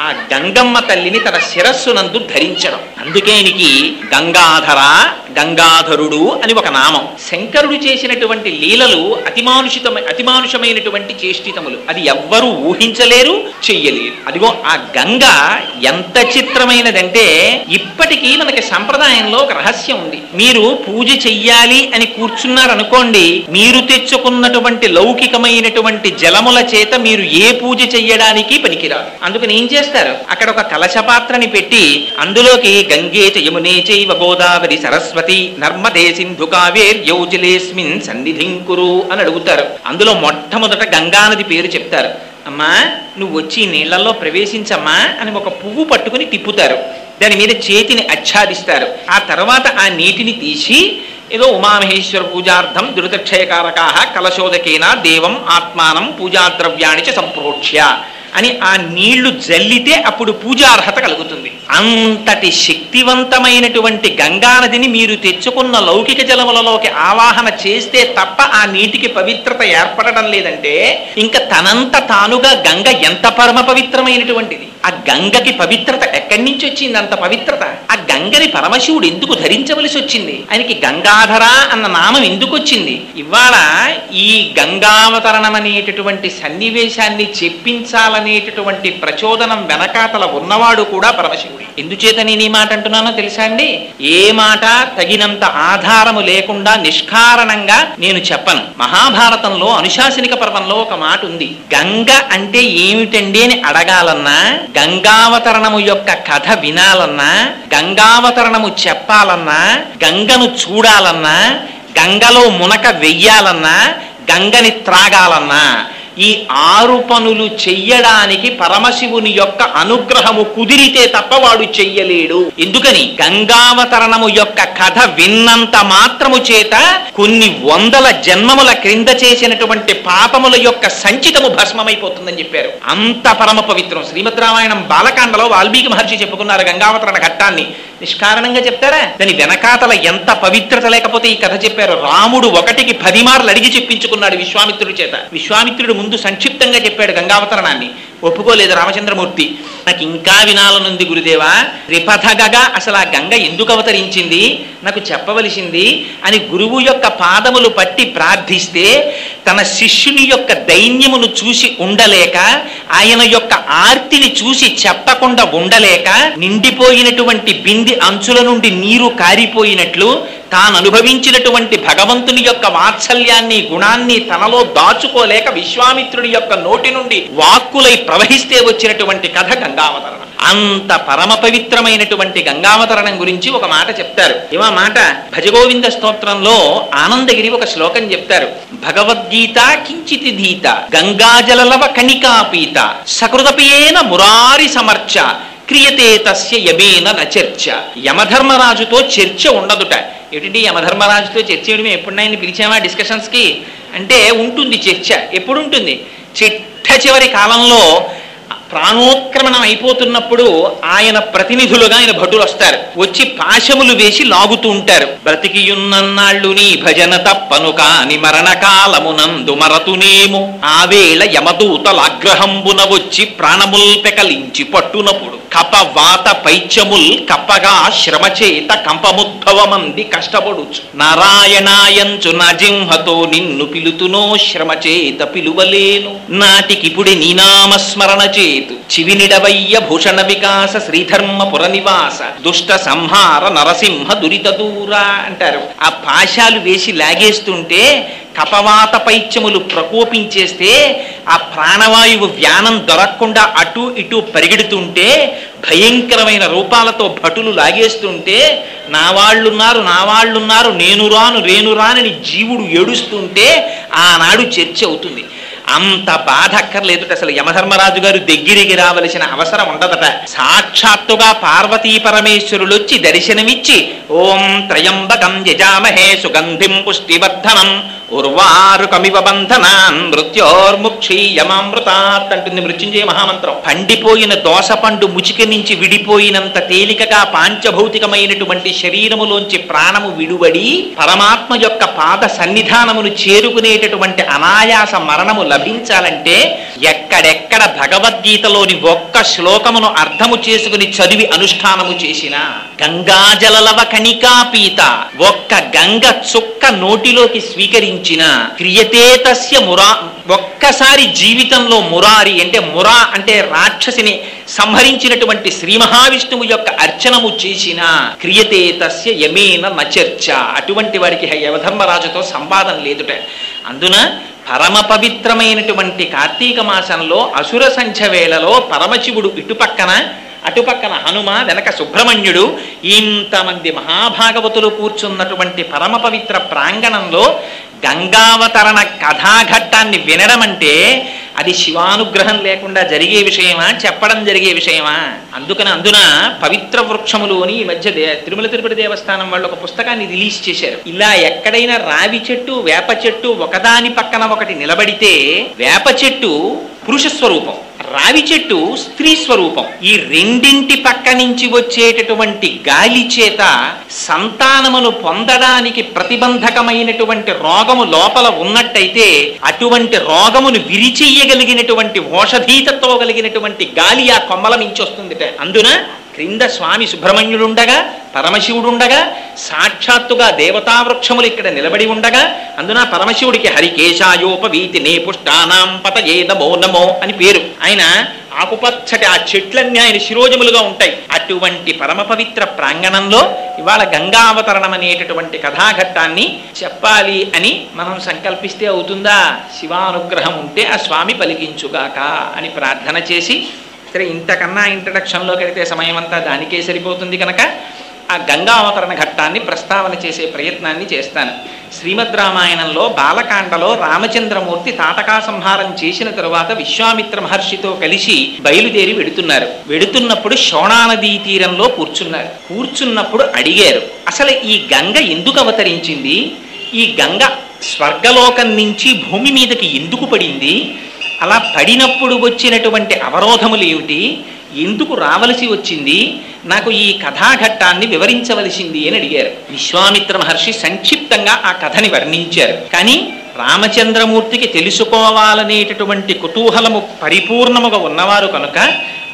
ఆ గంగమ్మ తల్లిని తన శిరస్సునందు ధరించడం. అందుకే ఈయనకి గంగాధరుడు అని ఒక నామం. శంకరుడు చేసినటువంటి లీలలు అతిమానుషమైనటువంటి చేష్టితములు. అది ఎవ్వరూ ఊహించలేరు, చెయ్యలేరు. అదిగో ఆ గంగ ఎంత చిత్రమైనదంటే, ఇప్పటికీ మనకి సంప్రదాయంలో ఒక రహస్యం ఉంది. మీరు పూజ చెయ్యాలి అని కూర్చున్నారనుకోండి, మీరు తెచ్చుకున్నటువంటి లౌకికమైనటువంటి జలముల చేత మీరు ఏ పూజ చెయ్యడానికి పనికిరాదు. అందుకని ఏం చేస్తారు, అక్కడ ఒక కలశపాత్రని పెట్టి అందులోకి గంగే చ యమునే చైవ గోదావరి సరస్వతి నర్మదే సింధు కావేర్యౌ జలేస్మిన్ సన్నిధిం కురు అని అడుగుతారు. అందులో మొట్టమొదట గంగానది పేరు చెప్తారు. అమ్మా, నువ్వు వచ్చి నీళ్లలో ప్రవేశించమ్మా అని ఒక పువ్వు పట్టుకుని తిప్పుతారు. దాని మీద చేతిని ఆచ్ఛాదిస్తారు. ఆ తర్వాత ఆ నీటిని తీసి ఏదో ఉమామహేశ్వర పూజార్థం దురితక్షయకారకాః కలశోదకేన దేవం ఆత్మానం పూజాద్రవ్యాణి చ సంప్రోక్ష్య అని ఆ నీళ్లు జల్లితే అప్పుడు పూజార్హత కలుగుతుంది. అంతటి శక్తివంతమైనటువంటి గంగానదిని మీరు తెచ్చుకున్న లౌకిక జలములలోకి ఆవాహన చేస్తే తప్ప ఆ నీటికి పవిత్రత ఏర్పడడం లేదంటే, ఇంకా తనంత తానుగా గంగ ఎంత పరమ పవిత్రమైనటువంటిది. ఆ గంగకి పవిత్రత ఎక్కడి నుంచి వచ్చింది? అంత పవిత్రత. ఆ గంగని పరమశివుడు ఎందుకు ధరించవలసి వచ్చింది? ఆయనకి గంగాధర అన్న నామం ఎందుకు వచ్చింది? ఇవాళ ఈ గంగావతరణం అనేటటువంటి సన్నివేశాన్ని చెప్పించాలనేటటువంటి ప్రచోదనం వెనకాతల ఉన్నవాడు కూడా పరమశివుడు. ఎందుచేత నేను ఈ మాట అంటున్నానో తెలుసా అండి? ఏ మాట తగినంత ఆధారము లేకుండా నిష్కారణంగా నేను చెప్పను. మహాభారతంలో అనుశాసనిక పర్వంలో ఒక మాట ఉంది. గంగ అంటే ఏమిటండి అని అడగాలన్నా, గంగావతరణము యొక్క కథ వినాలన్నా, గంగావతరణము చెప్పాలన్నా, గంగను చూడాలన్నా, గంగలో మునక వెయ్యాలన్నా, గంగని త్రాగాలన్నా, ఈ 6 పనులు చెయ్యడానికి పరమశివుని యొక్క అనుగ్రహము కుదిరితే తప్ప వాడు చెయ్యలేడు. ఎందుకని? గంగావతరణము యొక్క కథ విన్నంత మాత్రము చేత కొన్ని 100 జన్మముల క్రింద చేసినటువంటి పాపముల యొక్క సంచితము భస్మమైపోతుందని చెప్పారు. అంత పరమ పవిత్రం. శ్రీమద్ రామాయణం బాలకాండలో వాల్మీకి మహర్షి చెప్పుకున్నారు గంగావతరణ ఘట్టాన్ని. నిష్కారణంగా చెప్తారా? దాని వెనకాతల ఎంత పవిత్రత లేకపోతే ఈ కథ చెప్పారు. రాముడు 1కి 10 మార్లు అడిగి చెప్పించుకున్నాడు విశ్వామిత్రుడి చేత. విశ్వామిత్రుడు ముందు సంక్షిప్తంగా చెప్పాడు గంగావతరణాన్ని. ఒప్పుకోలేదు రామచంద్రమూర్తి. నాకు ఇంకా వినాలనుంది గురుదేవా, త్రిపథగగా అసలు ఆ గంగ ఎందుకు అవతరించింది నాకు చెప్పవలసింది అని గురువు యొక్క పాదములు పట్టి ప్రార్థిస్తే, తన శిష్యుని యొక్క దైన్యమును చూసి ఉండలేక, ఆయన యొక్క ఆర్తిని చూసి చెప్పకుండా ఉండలేక, నిండిపోయినటువంటి బింది అంచుల నుండి నీరు కారిపోయినట్లు తాను అనుభవించినటువంటి భగవంతుని యొక్క వాత్సల్యాన్ని గుణాన్ని తనలో దాచుకోలేక విశ్వామిత్రుడి యొక్క నోటి నుండి వాక్కులై ప్రవహిస్తే వచ్చినటువంటి కథ గంగావతరణం. అంత పరమ పవిత్రమైనటువంటి గంగావతరణం గురించి ఒక మాట చెప్తారు. ఏమా మాట? భజగోవింద స్తోత్రంలో ఆనందగిరి ఒక శ్లోకం చెప్తారు. భగవద్గీత కించితి ధీత గంగాజలలవ కణికాపీత సకృతపియేన మురారి సమర్చ క్రియతే తస్య యమేన నచర్చ. యమధర్మరాజుతో చర్చ ఉండదుట. ఏమిటి యమధర్మరాజుతో చర్చ? మేము ఎప్పుడైనా పిలిచామా డిస్కషన్స్కి అంటే? ఉంటుంది చర్చ. ఎప్పుడు ఉంటుంది? చిట్ట చివరి కాలంలో ప్రాణోత్క్రమణం అయిపోతున్నప్పుడు ఆయన ప్రతినిధులుగా ఆయన భటులు వస్తారు. వచ్చి పాశములు వేసి లాగుతూ ఉంటారు. బ్రతికియున్నన్నాళ్ళు నీ భజన తప్పను కాని మరణకాలమునందు మరతునేము ఆవేళ యమదూతలాగ్రహంబున వచ్చి ప్రాణముల్ పెకలించి పట్టునప్పుడు కపవాత పైత్యముల్ కప్పగా శ్రమచేత కంపముద్భవమంది కష్టపడుచు నారాయణాయంచు నా జింహతో నిన్ను పిలుతునో శ్రమచేత పిలువలేను నాటికిపుడి నీనామస్మరణ చేతు చివినిడవయ్య భూషణ వికాస శ్రీధర్మపుర నివాస దుష్ట సంహార నరసింహ దురిత దూరా అంటారు. ఆ పాశాలు వేసి లాగేస్తుంటే కపవాత పైత్యములు ప్రకోపించేస్తే ఆ ప్రాణవాయువు వ్యానం దొరకకుండా అటు ఇటు పరిగెడుతుంటే భయంకరమైన రూపాలతో భటులు లాగేస్తుంటే నా వాళ్ళున్నారు నేను రానని జీవుడు ఏడుస్తుంటే ఆనాడు చర్చ అవుతుంది. అంత బాధ అక్కర్లేదుట. అసలు యమధర్మరాజు గారు దగ్గరికి రావలసిన అవసరం ఉండదట. సాక్షాత్తుగా పార్వతీ పరమేశ్వరులు వచ్చి దర్శనమిచ్చి ఓం త్రయంబకం యజామహే సుగంధిం పుష్టివర్ధనం ఉర్వారుకమివ బంధనాన్ మృత్యోర్ముక్షీయమామృతాత్ అంటుంది మృత్యుంజయ మహామంత్రం. పండిపోయిన దోస పండు ముచిక నుంచి విడిపోయినంత తేలికగా పాంచభౌతికమైనటువంటి శరీరములోంచి ప్రాణము విడువడి పరమాత్మ యొక్క పాద సన్నిధానమును చేరుకునేటటువంటి అనాయాస మరణము లభించాలంటే ఎక్కడెక్కడ భగవద్గీతలోని ఒక్క శ్లోకమును అర్థము చేసుకుని చదివి అనుష్ఠానము చేసిన గంగాజలలవ కణికాపీత ఒక్క గంగ చుక్క నోటిలోకి స్వీకరించిన క్రియతే తస్య మురా ఒక్కసారి జీవితంలో మురారి అంటే మురా అంటే రాక్షసిని సంహరించినటువంటి శ్రీ మహావిష్ణువు యొక్క అర్చనము చేసిన క్రియతే తస్య యమేన నచర్చ అటువంటి వారికి యమధర్మరాజుతో సంవాదం లేదుట. అందున పరమ పవిత్రమైనటువంటి కార్తీక మాసంలో అసుర సంధ్య వేళలో పరమశివుడు అటుపక్కన హనుమ, వెనక సుబ్రహ్మణ్యుడు, ఇంతమంది మహాభాగవతులు కూర్చున్నటువంటి పరమ పవిత్ర ప్రాంగణంలో గంగావతరణ కథాఘట్టాన్ని వినడం అంటే అది శివానుగ్రహం లేకుండా జరిగే విషయమా, చెప్పడం జరిగే విషయమా? అందున పవిత్ర వృక్షములు అని ఈ మధ్య తిరుమల తిరుపతి దేవస్థానం వాళ్ళు ఒక పుస్తకాన్ని రిలీజ్ చేశారు. ఇలా ఎక్కడైనా రావి చెట్టు, వేప చెట్టు ఒకదాని పక్కన ఒకటి నిలబడితే వేప చెట్టు పురుష స్వరూపం, రావి చెట్టు స్త్రీ స్వరూపం. ఈ రెండింటి పక్క నుంచి వచ్చేటటువంటి గాలి చేత సంతానమును పొందడానికి ప్రతిబంధకమైనటువంటి రోగము లోపల ఉన్నట్టయితే అటువంటి రోగమును విరిచెయ్యగలిగినటువంటి ఓషధీతతో కలిగినటువంటి గాలి ఆ కొమ్మల నుంచి వస్తుంది. అందున క్రింద స్వామి సుబ్రహ్మణ్యుడుండగా, పరమశివుడుండగా, సాక్షాత్తుగా దేవతావృక్షములు ఇక్కడ నిలబడి ఉండగా, అందున పరమశివుడికి హరికేశాయోపవీతి నే పుష్టానాం పతయే నమో నమో అని పేరు. ఆయన ఆకుపచ్చటి ఆ చెట్లన్నీ ఆయన శిరోజములుగా ఉంటాయి. అటువంటి పరమ పవిత్ర ప్రాంగణంలో ఇవాళ గంగావతరణం అనేటటువంటి కథాఘట్టాన్ని చెప్పాలి అని మనం సంకల్పిస్తే అవుతుందా? శివానుగ్రహం ఉంటే ఆ స్వామి పలికించుగాక అని ప్రార్థన చేసి, సరే ఇంతకన్నా ఇంట్రడక్షన్లోకి వెళితే సమయం అంతా దానికే సరిపోతుంది కనుక ఆ గంగావతరణ ఘట్టాన్ని ప్రస్తావన చేసే ప్రయత్నాన్ని చేస్తాను. శ్రీమద్ రామాయణంలో బాలకాండలో రామచంద్రమూర్తి తాటకా సంహారం చేసిన తరువాత విశ్వామిత్ర మహర్షితో కలిసి బయలుదేరి వెడుతున్నప్పుడు శోణానదీ తీరంలో కూర్చున్నప్పుడు అడిగారు, అసలు ఈ గంగ ఎందుకు అవతరించింది? ఈ గంగ స్వర్గలోకం నుంచి భూమి మీదకి ఎందుకు పడింది? అలా పడినప్పుడు వచ్చినటువంటి అవరోధములు ఏమిటి? ఎందుకు రావలసి వచ్చింది? నాకు ఈ కథాఘట్టాన్ని వివరించవలసింది అని అడిగారు. విశ్వామిత్ర మహర్షి సంక్షిప్తంగా ఆ కథని వర్ణించారు. కానీ రామచంద్రమూర్తికి తెలుసుకోవాలనేటటువంటి కుతూహలము పరిపూర్ణముగా ఉన్నవారు కనుక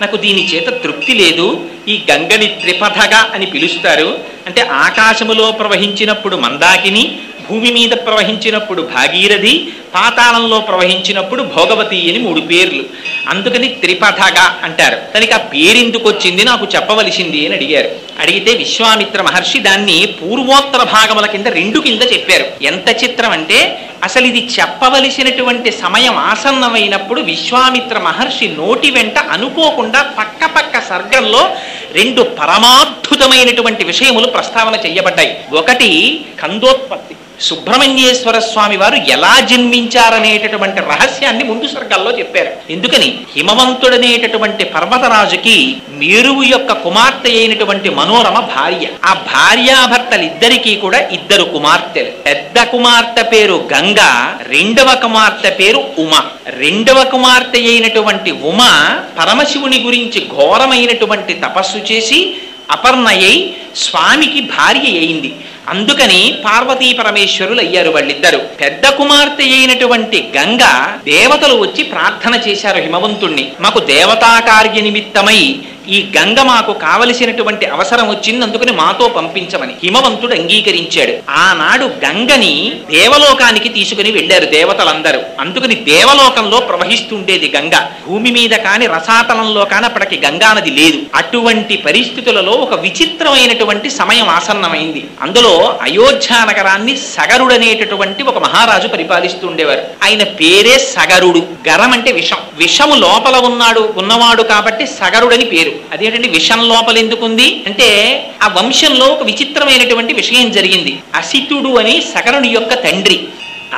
నాకు దీని చేత తృప్తి లేదు. ఈ గంగని త్రిపథగా అని పిలుస్తారు. అంటే ఆకాశములో ప్రవహించినప్పుడు మందాకిని, భూమి మీద ప్రవహించినప్పుడు భాగీరథి, పాతాళంలో ప్రవహించినప్పుడు భోగవతి అని 3 పేర్లు. అందుకని త్రిపథగా అంటారు. దానికి ఆ పేరెందుకు వచ్చింది నాకు చెప్పవలసింది అని అడిగారు. అడిగితే విశ్వామిత్ర మహర్షి దాన్ని పూర్వోత్తర భాగముల కింద 2 కింద చెప్పారు. ఎంత చిత్రం అంటే అసలు ఇది చెప్పవలసినటువంటి సమయం ఆసన్నమైనప్పుడు విశ్వామిత్ర మహర్షి నోటి వెంట అనుకోకుండా పక్క సర్గంలో 2 పరమాద్భుతమైనటువంటి విషయములు ప్రస్తావన చెయ్యబడ్డాయి. ఒకటి కందోత్పత్తి. సుబ్రహ్మణ్యేశ్వర స్వామి వారు ఎలా జన్మించారనేటటువంటి రహస్యాన్ని ముందు సర్గాల్లో చెప్పారు. ఎందుకని హిమవంతుడనేటటువంటి పర్వతరాజుకి మేరువు యొక్క కుమార్తె అయినటువంటి మనోరమ భార్య. ఆ భార్యాభర్తలిద్దరికీ కూడా 2 కుమార్తెలు. పెద్ద కుమార్తె పేరు గంగ, రెండవ కుమార్తె పేరు ఉమ. రెండవ కుమార్తె అయినటువంటి ఉమ పరమశివుని గురించి ఘోరమైనటువంటి తపస్సు చేసి అపర్ణయై స్వామికి భార్య అయింది. అందుకని పార్వతీ పరమేశ్వరులు అయ్యారు వాళ్ళిద్దరు. పెద్ద కుమార్తె అయినటువంటి గంగ దేవతలు వచ్చి ప్రార్థన చేశారు హిమవంతుణ్ణి, మాకు దేవతా కార్య నిమిత్తమై ఈ గంగ మాకు కావలసినటువంటి అవసరం వచ్చింది, అందుకని మాతో పంపించమని. హిమవంతుడు అంగీకరించాడు. ఆనాడు గంగని దేవలోకానికి తీసుకుని వెళ్లారు దేవతలందరూ. అందుకని దేవలోకంలో ప్రవహిస్తుండేది గంగ. భూమి మీద కాని రసాతలంలో కాని అప్పటికి గంగా నది లేదు. అటువంటి పరిస్థితులలో ఒక విచిత్రమైనటువంటి సమయం ఆసన్నమైంది. అందులో అయోధ్య నగరాన్ని సగరుడనేటటువంటి ఒక మహారాజు పరిపాలిస్తుండేవారు. ఆయన పేరే సగరుడు. గరం అంటే విషం. విషము లోపల ఉన్నవాడు కాబట్టి సగరుడని పేరు. అదేంటంటే విషం లోపల ఎందుకుంది అంటే ఆ వంశంలో ఒక విచిత్రమైనటువంటి విషయం జరిగింది. అసితుడు అని సగరుని యొక్క తండ్రి.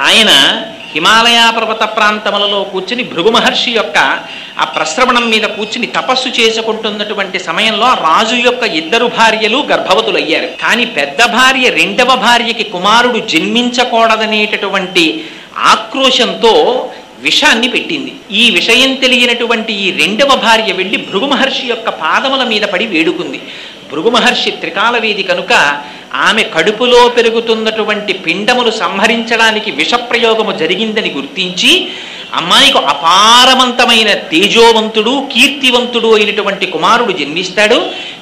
ఆయన హిమాలయ పర్వత ప్రాంతములలో కూర్చుని భృగు మహర్షి యొక్క ఆ ప్రశ్రవణం మీద కూర్చుని తపస్సు చేసుకుంటున్నటువంటి సమయంలో రాజు యొక్క 2 భార్యలు గర్భవతులయ్యారు. కానీ పెద్ద భార్య రెండవ భార్యకి కుమారుడు జన్మించకూడదనేటటువంటి ఆక్రోశంతో విషాన్ని పెట్టింది. ఈ విషయం తెలియనటువంటి ఈ రెండవ భార్య వెళ్ళి భృగు మహర్షి యొక్క పాదముల మీద పడి వేడుకుంది. భృగు మహర్షి త్రికాలవేది కనుక ఆమె కడుపులో పెరుగుతున్నటువంటి పిండములు సంహరించడానికి విషప్రయోగము జరిగిందని గుర్తించి అమ్మాయికి అపారవంతమైన తేజోవంతుడు కీర్తివంతుడు అయినటువంటి కుమారుడు జన్మిస్తాడు,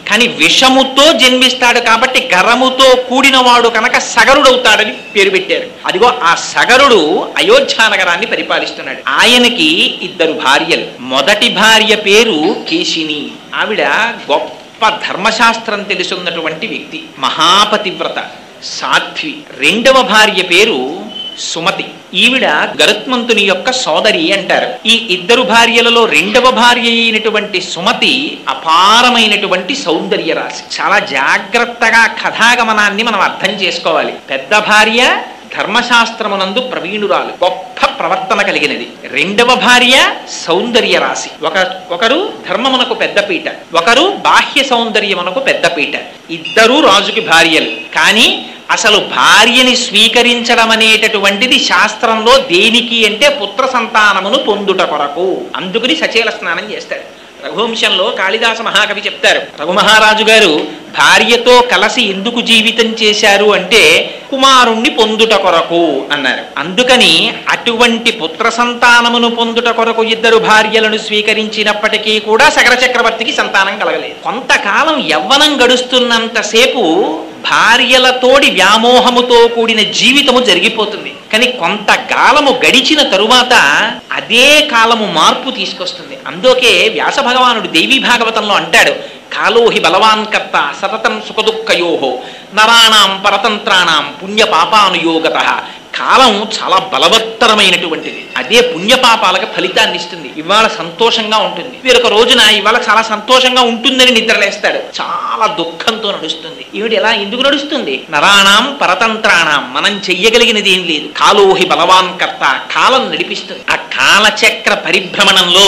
కానీ విషముతో జన్మిస్తాడు కాబట్టి గరముతో కూడినవాడు కనుక సగరుడవుతాడని పేరు పెట్టారు. అదిగో ఆ సగరుడు అయోధ్య నగరాన్ని పరిపాలిస్తున్నాడు. ఆయనకి 2 భార్యలు. మొదటి భార్య పేరు కేశిని. ఆవిడ గొప్ప ధర్మశాస్త్రం తెలుసున్నటువంటి వ్యక్తి, మహాపతివ్రత, సాధ్వి. రెండవ భార్య పేరు సుమతి. ఈవిడ గరుత్మంతుని యొక్క సోదరి అంటారు. ఈ 2 భార్యలలో రెండవ భార్య అయినటువంటి సుమతి అపారమైనటువంటి సౌందర్య రాశి. చాలా జాగ్రత్తగా కథాగమనాన్ని మనం అర్థం చేసుకోవాలి. పెద్ద భార్య ధర్మశాస్త్రమునందు ప్రవీణురాలు, గొప్ప ప్రవర్తన కలిగినది. రెండవ భార్య సౌందర్య రాశి. ఒకరు ధర్మమునకు పెద్దపీట, ఒకరు బాహ్య సౌందర్యమునకు పెద్దపీట. 2 రాజుకి భార్యలు. కానీ అసలు భార్యని స్వీకరించడం అనేటటువంటిది శాస్త్రంలో దేనికి అంటే పుత్ర సంతానమును పొందుట కొరకు. అందుకని సచేల స్నానం చేస్తాడు. రఘువంశంలో కాళిదాస మహాకవి చెప్తారు, రఘుమహారాజు గారు భార్యతో కలిసి ఎందుకు జీవితం చేశారు అంటే కుమారుణ్ణి పొందుట కొరకు అన్నారు. అందుకని అటువంటి పుత్ర సంతానమును పొందుట కొరకు 2 భార్యలను స్వీకరించినప్పటికీ కూడా సగర చక్రవర్తికి సంతానం కలగలేదు. కొంతకాలం యవ్వనం గడుస్తున్నంతసేపు భార్యలతోడి వ్యామోహముతో కూడిన జీవితము జరిగిపోతుంది. కానీ కొంతకాలము గడిచిన తరువాత అదే కాలము మార్పు తీసుకొస్తుంది. అందుకే వ్యాస భగవానుడు దేవీ భాగవతంలో అంటాడు, కాలోహి బలవాన్ కర్త సతతం సుఖదుఃఖయోహో నరాణాం పరతంత్రాణం పుణ్యపాపానుయోగతః. కాలం చాలా బలవత్తరమైనటువంటిది. అదే పుణ్యపాపాలకు ఫలితాన్ని ఇస్తుంది. ఇవాళ సంతోషంగా ఉంటుంది, వేరొక రోజున ఇవాళ చాలా సంతోషంగా ఉంటుందని నిద్రలేస్తాడు, చాలా దుఃఖంతో నడుస్తుంది. ఈవిడ ఎలా ఎందుకు నడుస్తుంది? నరాణాం పరతంత్రాణం, మనం చెయ్యగలిగినది ఏం లేదు. కాలోహి బలవాన్ కర్త, కాలం నడిపిస్తుంది. ఆ కాలచక్ర పరిభ్రమణంలో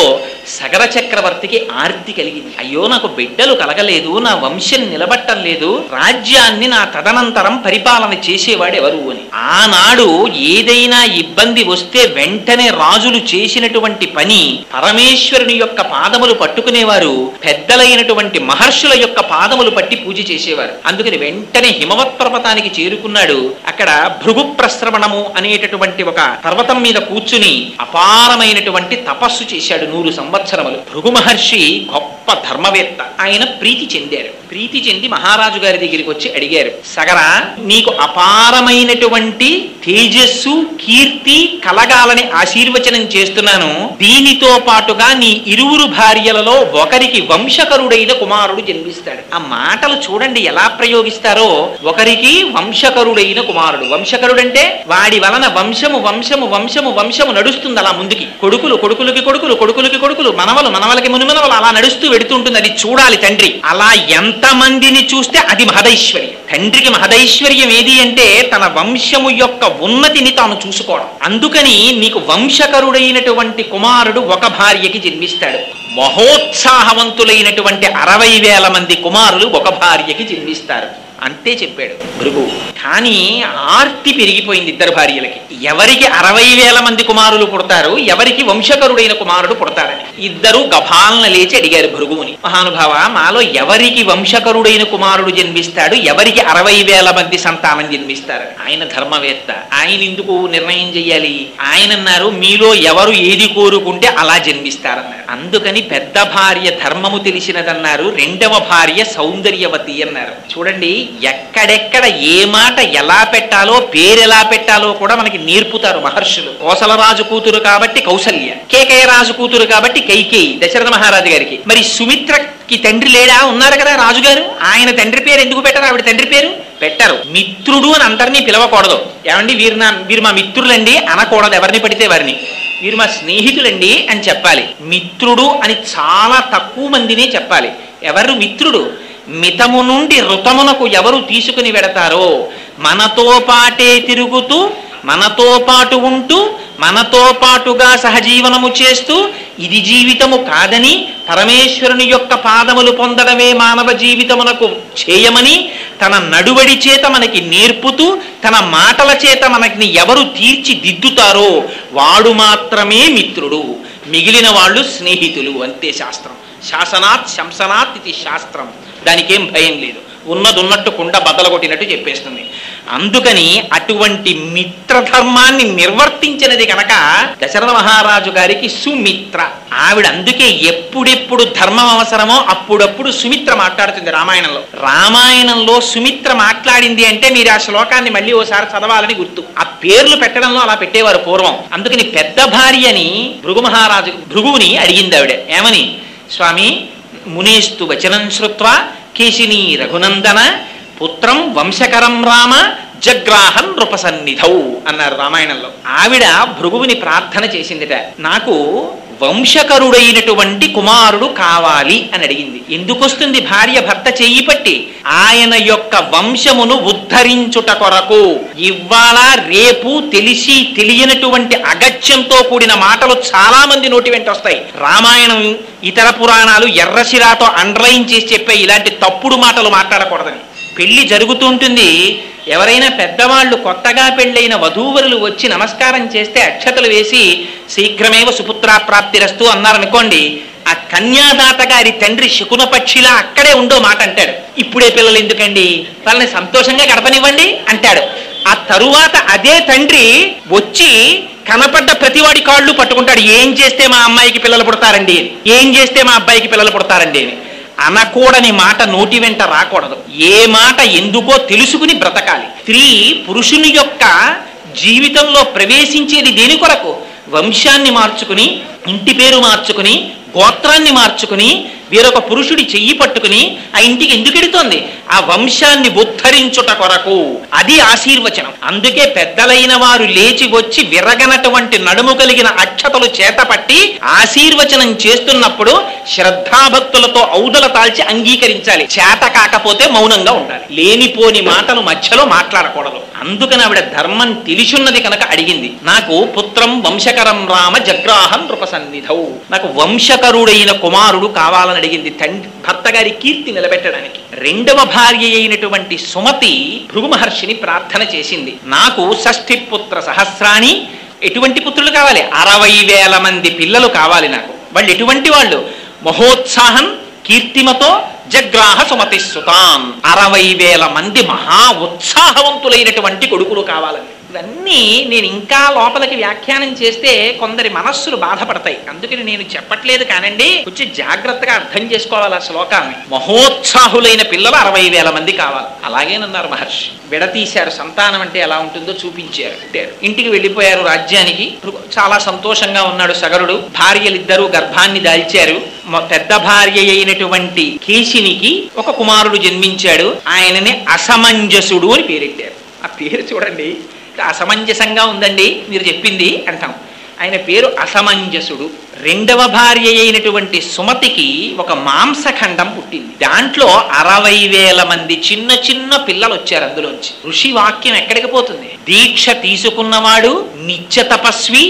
సగర చక్రవర్తికి ఆర్తి కలిగింది. అయ్యో నాకు బిడ్డలు కలగలేదు, నా వంశం నిలబట్టం లేదు, రాజ్యాన్ని నా తదనంతరం పరిపాలన చేసేవాడు ఎవరు అని. ఆనాడు ఏదైనా ఇబ్బంది వస్తే వెంటనే రాజులు చేసినటువంటి పని పరమేశ్వరుని యొక్క పాదములు పట్టుకునేవారు, పెద్దలైనటువంటి మహర్షుల యొక్క పాదములు పట్టి పూజ చేసేవారు. అందుకని వెంటనే హిమవత్ పర్వతానికి చేరుకున్నాడు. అక్కడ భృగు ప్రశ్రవణము అనేటటువంటి ఒక పర్వతం మీద కూర్చుని అపారమైనటువంటి తపస్సు చేశాడు 100 సంవత్సరములు. భృగు మహర్షి గొప్ప ధర్మవేత్త. ఆయన ప్రీతి చెందారు. ప్రీతి చెంది మహారాజు గారి దగ్గరికి వచ్చి అడిగారు, సగరా నీకు అపారమైనటువంటి తేజస్సు కీర్తి కలగాలని ఆశీర్వచనం చేస్తున్నాను, దీనితో పాటుగా నీ 2 భార్యలలో ఒకరికి వంశకరుడైన కుమారుడు జన్మిస్తాడు. ఆ మాటలు చూడండి ఎలా ప్రయోగిస్తారో. ఒకరికి వంశకరుడైన కుమారుడు. వంశకరుడంటే వాడి వలన వంశము వంశము వంశము వంశము నడుస్తుంది అలా ముందుకి. కొడుకులు కొడుకులకి కొడుకులు కొడుకులకి కొడుకులు మనవలు మనవలకి మునిమనవలు అలా నడుస్తూ వెడుతుంటుంది. అది చూడాలి తండ్రి. అలా ఎంతమందిని చూస్తే అది మహదైశ్వర్యం. తండ్రికి మహదైశ్వర్యం ఏది అంటే తన వంశము యొక్క ఉన్నతిని తాను చూసుకోవడం. అందుకని నీకు వంశకరుడైనటువంటి కుమారుడు ఒక భార్యకి జన్మిస్తాడు. మహోత్సాహవంతులైనటువంటి 60,000 మంది కుమారులు ఒక భార్యకి జన్మిస్తారు అంతే చెప్పాడు భృగువు. కానీ ఆర్తి పెరిగిపోయింది ఇద్దరు భార్యలకి. ఎవరికి 60,000 మంది కుమారులు పుడతారు, ఎవరికి వంశకరుడైన కుమారుడు పుడతారని ఇద్దరు గభాలన లేచి అడిగారు భృగువుని, మహానుభావ మాలో ఎవరికి వంశకరుడైన కుమారుడు జన్మిస్తాడు, ఎవరికి 60,000 మంది సంతానం జన్మిస్తారు? ఆయన ధర్మవేత్త, ఆయన ఎందుకు నిర్ణయం చెయ్యాలి? ఆయన అన్నారు మీలో ఎవరు ఏది కోరుకుంటే అలా జన్మిస్తారన్నారు. అందుకని పెద్ద భార్య ధర్మము తెలిసినదన్నారు, రెండవ భార్య సౌందర్యవతి అన్నారు. చూడండి ఎక్కడెక్కడ ఏ మాట ఎలా పెట్టాలో, పేరెలా పెట్టాలో కూడా మనకి నేర్పుతారు మహర్షులు. కోసలరాజు కూతురు కాబట్టి కౌసల్య, కేకయ్య రాజు కూతురు కాబట్టి కైకేయి దశరథ మహారాజు గారికి. మరి సుమిత్రకి తండ్రి లేడా? ఉన్నారు కదా రాజుగారు, ఆయన తండ్రి పేరు ఎందుకు పెట్టరు? ఆవిడ తండ్రి పేరు పెట్టరు. మిత్రుడు అని అందరినీ పిలవకూడదు. ఏమండి వీరు మా మిత్రులండి అనకూడదు, ఎవరిని పడితే వారిని. వీరు మా స్నేహితులండి అని చెప్పాలి. మిత్రుడు అని చాలా తక్కువ మందినే చెప్పాలి. ఎవరు మిత్రుడు? మితము నుండి ఋతమునకు ఎవరు తీసుకుని వెడతారో, మనతో పాటే తిరుగుతూ, మనతో పాటు ఉంటూ, మనతో పాటుగా సహజీవనము చేస్తూ, ఇది జీవితము కాదని పరమేశ్వరుని యొక్క పాదములు పొందడమే మానవ జీవితమునకు చేయమని తన నడువడి చేత మనకి నేర్పుతూ, తన మాటల చేత మనకి ఎవరు తీర్చిదిద్దుతారో వాడు మాత్రమే మిత్రుడు, మిగిలిన వాళ్ళు స్నేహితులు అంతే. శాస్త్రం శాసనాత్ శంసనాత్ ఇది శాస్త్రం, దానికేం భయం లేదు, ఉన్నదున్నట్టు కుండ బద్దలగొట్టినట్టు చెప్పేస్తుంది. అందుకని అటువంటి మిత్రధర్మాన్ని నిర్వర్తించినది కనుక దశరథ మహారాజు గారికి సుమిత్ర ఆవిడ. అందుకే ఎప్పుడెప్పుడు ధర్మం అవసరమో అప్పుడప్పుడు సుమిత్ర మాట్లాడుతుంది రామాయణంలో. రామాయణంలో సుమిత్ర మాట్లాడింది అంటే మీరు ఆ శ్లోకాన్ని మళ్ళీ ఓసారి చదవాలని గుర్తు. ఆ పేర్లు పెట్టడంలో అలా పెట్టేవారు పూర్వం. అందుకని పెద్ద భార్యని భృగువుని అడిగింది ఆవిడ. ఏమని? స్వామి మునేస్తు వచనం శ్రుత్వా కేశినీ రఘునందన పుత్రం వంశకరం రామ జగ్రాహన్ నృపసన్నిధౌ అన్నారు రామాయణంలో. ఆవిడ భృగువుని ప్రార్థన చేసిందిట, నాకు వంశకరుడైనటువంటి కుమారుడు కావాలి అని అడిగింది. ఎందుకు వస్తుంది భార్య భర్త చెయ్యి పట్టి? ఆయన యొక్క వంశమును ఉద్ధరించుట కొరకు. ఇవాళ రేపు తెలిసి తెలియనటువంటి అగత్యంతో కూడిన మాటలు చాలా మంది నోటి వెంట వస్తాయి. రామాయణం ఇతర పురాణాలు ఎర్రశిరాతో అండర్లైన్ చేసి చెప్పే ఇలాంటి తప్పుడు మాటలు మాట్లాడకూడదని. పెళ్లి జరుగుతుంటుంది, ఎవరైనా పెద్దవాళ్ళు కొత్తగా పెళ్ళైన వధూవరులు వచ్చి నమస్కారం చేస్తే అక్షతలు వేసి శీఘ్రమేవ సుపుత్రాప్రాప్తిరస్తు అన్నారనుకోండి, ఆ కన్యాదాత గారి తండ్రి శకునపక్షిలా అక్కడే ఉండో మాట అంటాడు. ఇప్పుడే పిల్లలు ఎందుకండి, వాళ్ళని సంతోషంగా గడపనివ్వండి అంటాడు. ఆ తరువాత అదే తండ్రి వచ్చి కనపడ్డ ప్రతివాడి కాళ్ళు పట్టుకుంటాడు, ఏం చేస్తే మా అమ్మాయికి పిల్లలు పుడతారండి, ఏం చేస్తే మా అబ్బాయికి పిల్లలు పుడతారండి అని. అనకూడని మాట నోటి వెంట రాకూడదు. ఏ మాట ఎందుకో తెలుసుకుని బ్రతకాలి. స్త్రీ పురుషుని యొక్క జీవితంలో ప్రవేశించేది దేని కొరకు? వంశాన్ని మార్చుకుని, ఇంటి పేరు మార్చుకుని, గోత్రాన్ని మార్చుకుని, వేరొక పురుషుడి చెయ్యి పట్టుకుని ఆ ఇంటికి ఎందుకు ఎడుతోంది? ఆ వంశాన్ని ఉద్ధరించుట కొరకు. అది ఆశీర్వచనం. అందుకే పెద్దలైన వారు లేచి వచ్చి విరగనటువంటి నడుము కలిగిన అక్షతలు చేతపట్టి ఆశీర్వచనం చేస్తున్నప్పుడు శ్రద్ధాభక్తులతో ఔదల తాల్చి అంగీకరించాలి. చేత కాకపోతే మౌనంగా ఉండాలి. లేనిపోని మాటలు మధ్యలో మాట్లాడకూడదు. అందుకని ఆవిడ ధర్మం తెలిసున్నది కనుక అడిగింది, నాకు పుత్రం వంశకరం రామ జగ్రాహం నృపసన్నిధౌ, నాకు వంశకరుడైన కుమారుడు కావాలని అడిగింది, భర్త గారి కీర్తి నిలబెట్టడానికి. రెండవ భార్య అయినటువంటి సుమతి భృగు మహర్షిని ప్రార్థన చేసింది, నాకు షష్ఠి పుత్ర సహస్రాణి. ఎటువంటి పుత్రులు కావాలి? 60,000 మంది పిల్లలు కావాలి నాకు. వాళ్ళు ఎటువంటి వాళ్ళు? మహోత్సాహం కీర్తిమతో జగ్రాహ సుమతి సుతాన్. 60,000 మంది మహా ఉత్సాహవంతులైనటువంటి కొడుకులు కావాలని. ఇవన్నీ నేను ఇంకా లోపలికి వ్యాఖ్యానం చేస్తే కొందరి మనస్సులు బాధపడతాయి. అందుకని నేను చెప్పట్లేదు కానండి, కొంచెం జాగ్రత్తగా అర్థం చేసుకోవాలి ఆ శ్లోకాన్ని. మహోత్సాహులైన పిల్లలు 60,000 మంది కావాలి. అలాగేనన్నారు మహర్షి. విడతీశారు, సంతానం అంటే ఎలా ఉంటుందో చూపించారు. ఇంటికి వెళ్ళిపోయారు రాజ్యానికి. చాలా సంతోషంగా ఉన్నాడు సగరుడు. భార్యలిద్దరూ గర్భాన్ని దాల్చారు. పెద్ద భార్య అయినటువంటి కేశినికి ఒక కుమారుడు జన్మించాడు. ఆయనని అసమంజసుడు అని పేరెట్టారు. ఆ పేరు చూడండి, అసమంజసంగా ఉందండి మీరు చెప్పింది అంటాం. ఆయన పేరు అసమంజసుడు. రెండవ భార్య అయినటువంటి సుమతికి ఒక మాంసఖండం పుట్టింది. దాంట్లో 60,000 మంది చిన్న చిన్న పిల్లలు వచ్చారు. అందులోంచి ఋషి వాక్యం ఎక్కడికి పోతుంది? దీక్ష తీసుకున్నవాడు, నిత్య తపస్వి,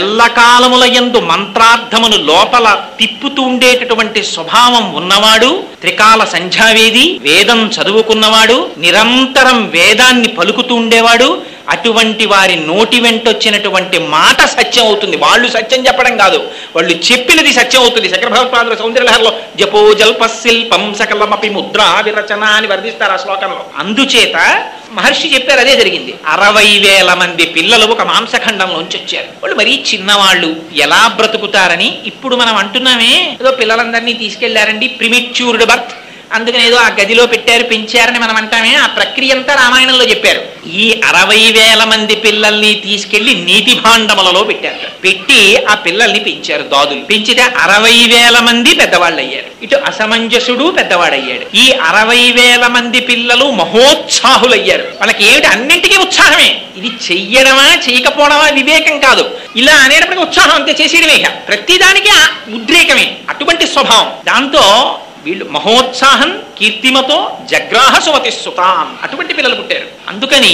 ఎల్లకాలముల యందు మంత్రార్థమును లోపల తిప్పుతూ ఉండేటటువంటి స్వభావం ఉన్నవాడు, త్రికాల సంధ్యావేది, వేదం చదువుకున్నవాడు, నిరంతరం వేదాన్ని పలుకుతూ ఉండేవాడు. అటువంటి వారి నోటి వెంట వచ్చినటువంటి మాట సత్యం అవుతుంది. వాళ్ళు సత్యం చెప్పడం కాదు, వాళ్ళు చెప్పినది సత్యం అవుతుంది. శంకర భగవత్పాదుల సౌందర్యలహరిలో జపో జల్ప శిల్పం సకలమపి ముద్రా విరచన అని వర్ణిస్తారు ఆ శ్లోకంలో. అందుచేత మహర్షి చెప్పారు, అదే జరిగింది. 60,000 మంది పిల్లలు ఒక మాంసఖండంలోంచి వచ్చారు. వాళ్ళు మరీ చిన్నవాళ్ళు, ఎలా బ్రతుకుతారని ఇప్పుడు మనం అంటున్నామే, ఏదో పిల్లలందరినీ తీసుకెళ్లారండి, ప్రిమిచ్యూర్డ్ బర్త్, అందుకని ఏదో ఆ గదిలో పెట్టారు, పెంచారని మనం అంటామే. ఆ ప్రక్రియ అంతా రామాయణంలో చెప్పారు. ఈ 60,000 మంది పిల్లల్ని తీసుకెళ్లి నీతి భాండములలో పెట్టారు. పెట్టి ఆ పిల్లల్ని పెంచారు, దాదులు పెంచితే 60,000 మంది పెద్దవాళ్ళు అయ్యారు. ఇటు అసమంజసుడు పెద్దవాడయ్యాడు. ఈ 60,000 మంది పిల్లలు మహోత్సాహులయ్యారు. వాళ్ళకి ఏమిటి? అన్నింటికీ ఉత్సాహమే. ఇది చెయ్యడమా చేయకపోవడమా వివేకం కాదు. ఇలా అనేటప్పటికీ ఉత్సాహం, అంతే, చేసేయడమే. ప్రతిదానికి ఉద్రేకమే, అటువంటి స్వభావం. దాంతో వీళ్ళు మహోత్సాహం కీర్తిమతో జగ్రాహ సుమతి సుతాం, అటువంటి పిల్లలు పుట్టారు. అందుకని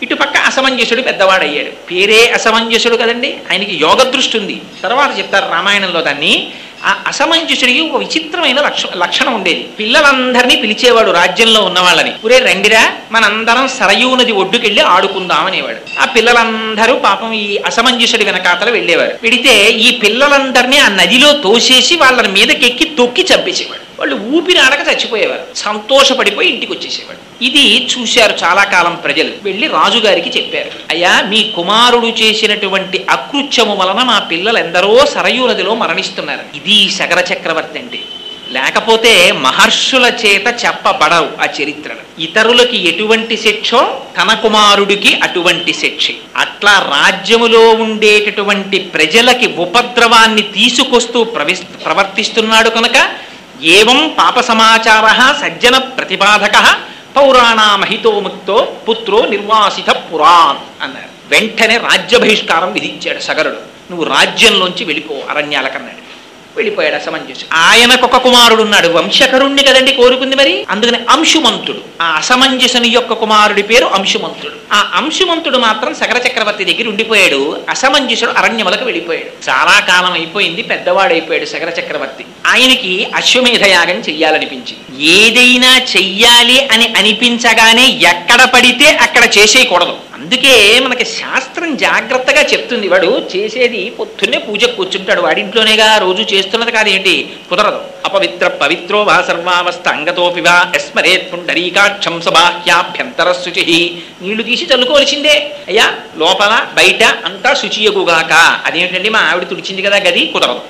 ఇటుపక్క అసమంజసుడు పెద్దవాడయ్యాడు. పేరే అసమంజసుడు కదండి, ఆయనకి యోగ దృష్టి ఉంది. తర్వాత చెప్తారు రామాయణంలో దాన్ని. ఆ అసమంజసుడికి ఒక విచిత్రమైన లక్షణం ఉండేది. పిల్లలందరినీ పిలిచేవాడు రాజ్యంలో ఉన్న వాళ్ళని. ఒరే రండిరా, మనందరం సరయూ నది ఒడ్డుకెళ్ళి ఆడుకుందాం అనేవాడు. ఆ పిల్లలందరూ పాపం ఈ అసమంజసుడి వెనకాతల వెళ్ళేవారు. వెడితే ఈ పిల్లలందరినీ ఆ నదిలో తోసేసి వాళ్ళని మీదకెక్కి తొక్కి చంపేసేవాడు. వాళ్ళు ఊపిరాడక చచ్చిపోయేవారు. సంతోషపడిపోయి ఇంటికి వచ్చేసేవాడు. ఇది చూశారు చాలా కాలం ప్రజలు. వెళ్ళి రాజుగారికి చెప్పారు, అయ్యా, మీ కుమారుడు చేసినటువంటి అకృత్యము వలన మా పిల్లలు ఎందరో సరయూ నదిలో మరణిస్తున్నారు. ఇది శకర చక్రవర్తి అంటే. లేకపోతే మహర్షుల చేత చెప్పబడవు ఆ చరిత్రలు. ఇతరులకి ఎటువంటి శిక్షో తన కుమారుడికి అటువంటి శిక్ష. అట్లా రాజ్యములో ఉండేటటువంటి ప్రజలకి ఉపద్రవాన్ని తీసుకొస్తూ ప్రవర్తిస్తున్నాడు కనుక ఏవం పాప సమాచార సజ్జన ప్రతిపాదక పౌరాణామహితో ముక్తో పుత్రో నిర్వాసిత పురాన్ అన్నారు. వెంటనే రాజ్య బహిష్కారం విధించాడు సగరుడు. నువ్వు రాజ్యంలోంచి వెళ్ళిపో అరణ్యాలకన్నాడు. వెళ్ళిపోయాడు అసమంజసు. ఆయనకొక కుమారుడు ఉన్నాడు, వంశకరుణ్ణి కదండి కోరుకుంది మరి, అందుకని అంశుమంతుడు. ఆ అసమంజసుని యొక్క కుమారుడి పేరు అంశుమంతుడు. ఆ అంశుమంతుడు మాత్రం శకర చక్రవర్తి దగ్గర ఉండిపోయాడు. అసమంజసుడు అరణ్యములకు వెళ్ళిపోయాడు. చాలా కాలం అయిపోయింది, పెద్దవాడైపోయాడు శకర చక్రవర్తి. ఆయనకి అశ్వమేధ యాగం చెయ్యాలనిపించింది. ఏదైనా చెయ్యాలి అని అనిపించగానే ఎక్కడ పడితే అక్కడ చేసేయకూడదు. అందుకే మనకి శాస్త్రం జాగ్రత్తగా చెప్తుంది. వాడు చేసేది పొద్దున్నే పూజకు కూర్చుంటాడు, వాడింట్లోనేగా రోజు చేస్తున్నది కాదేంటి, కుదరదు. అపవిత్ర పవిత్రో వా సర్వావస్థ అంగతోపి వా యస్మరేత్ పుండరీకాక్షం సబాహ్యాభ్యంతర శుచి. నీళ్లు తీసి చల్లుకోవలసిందే. అయ్యా లోపల బయట అంతా శుచియగుగాక. అదేంటండి, మా ఆవిడ తుడిచింది కదా గది, కుదరదు.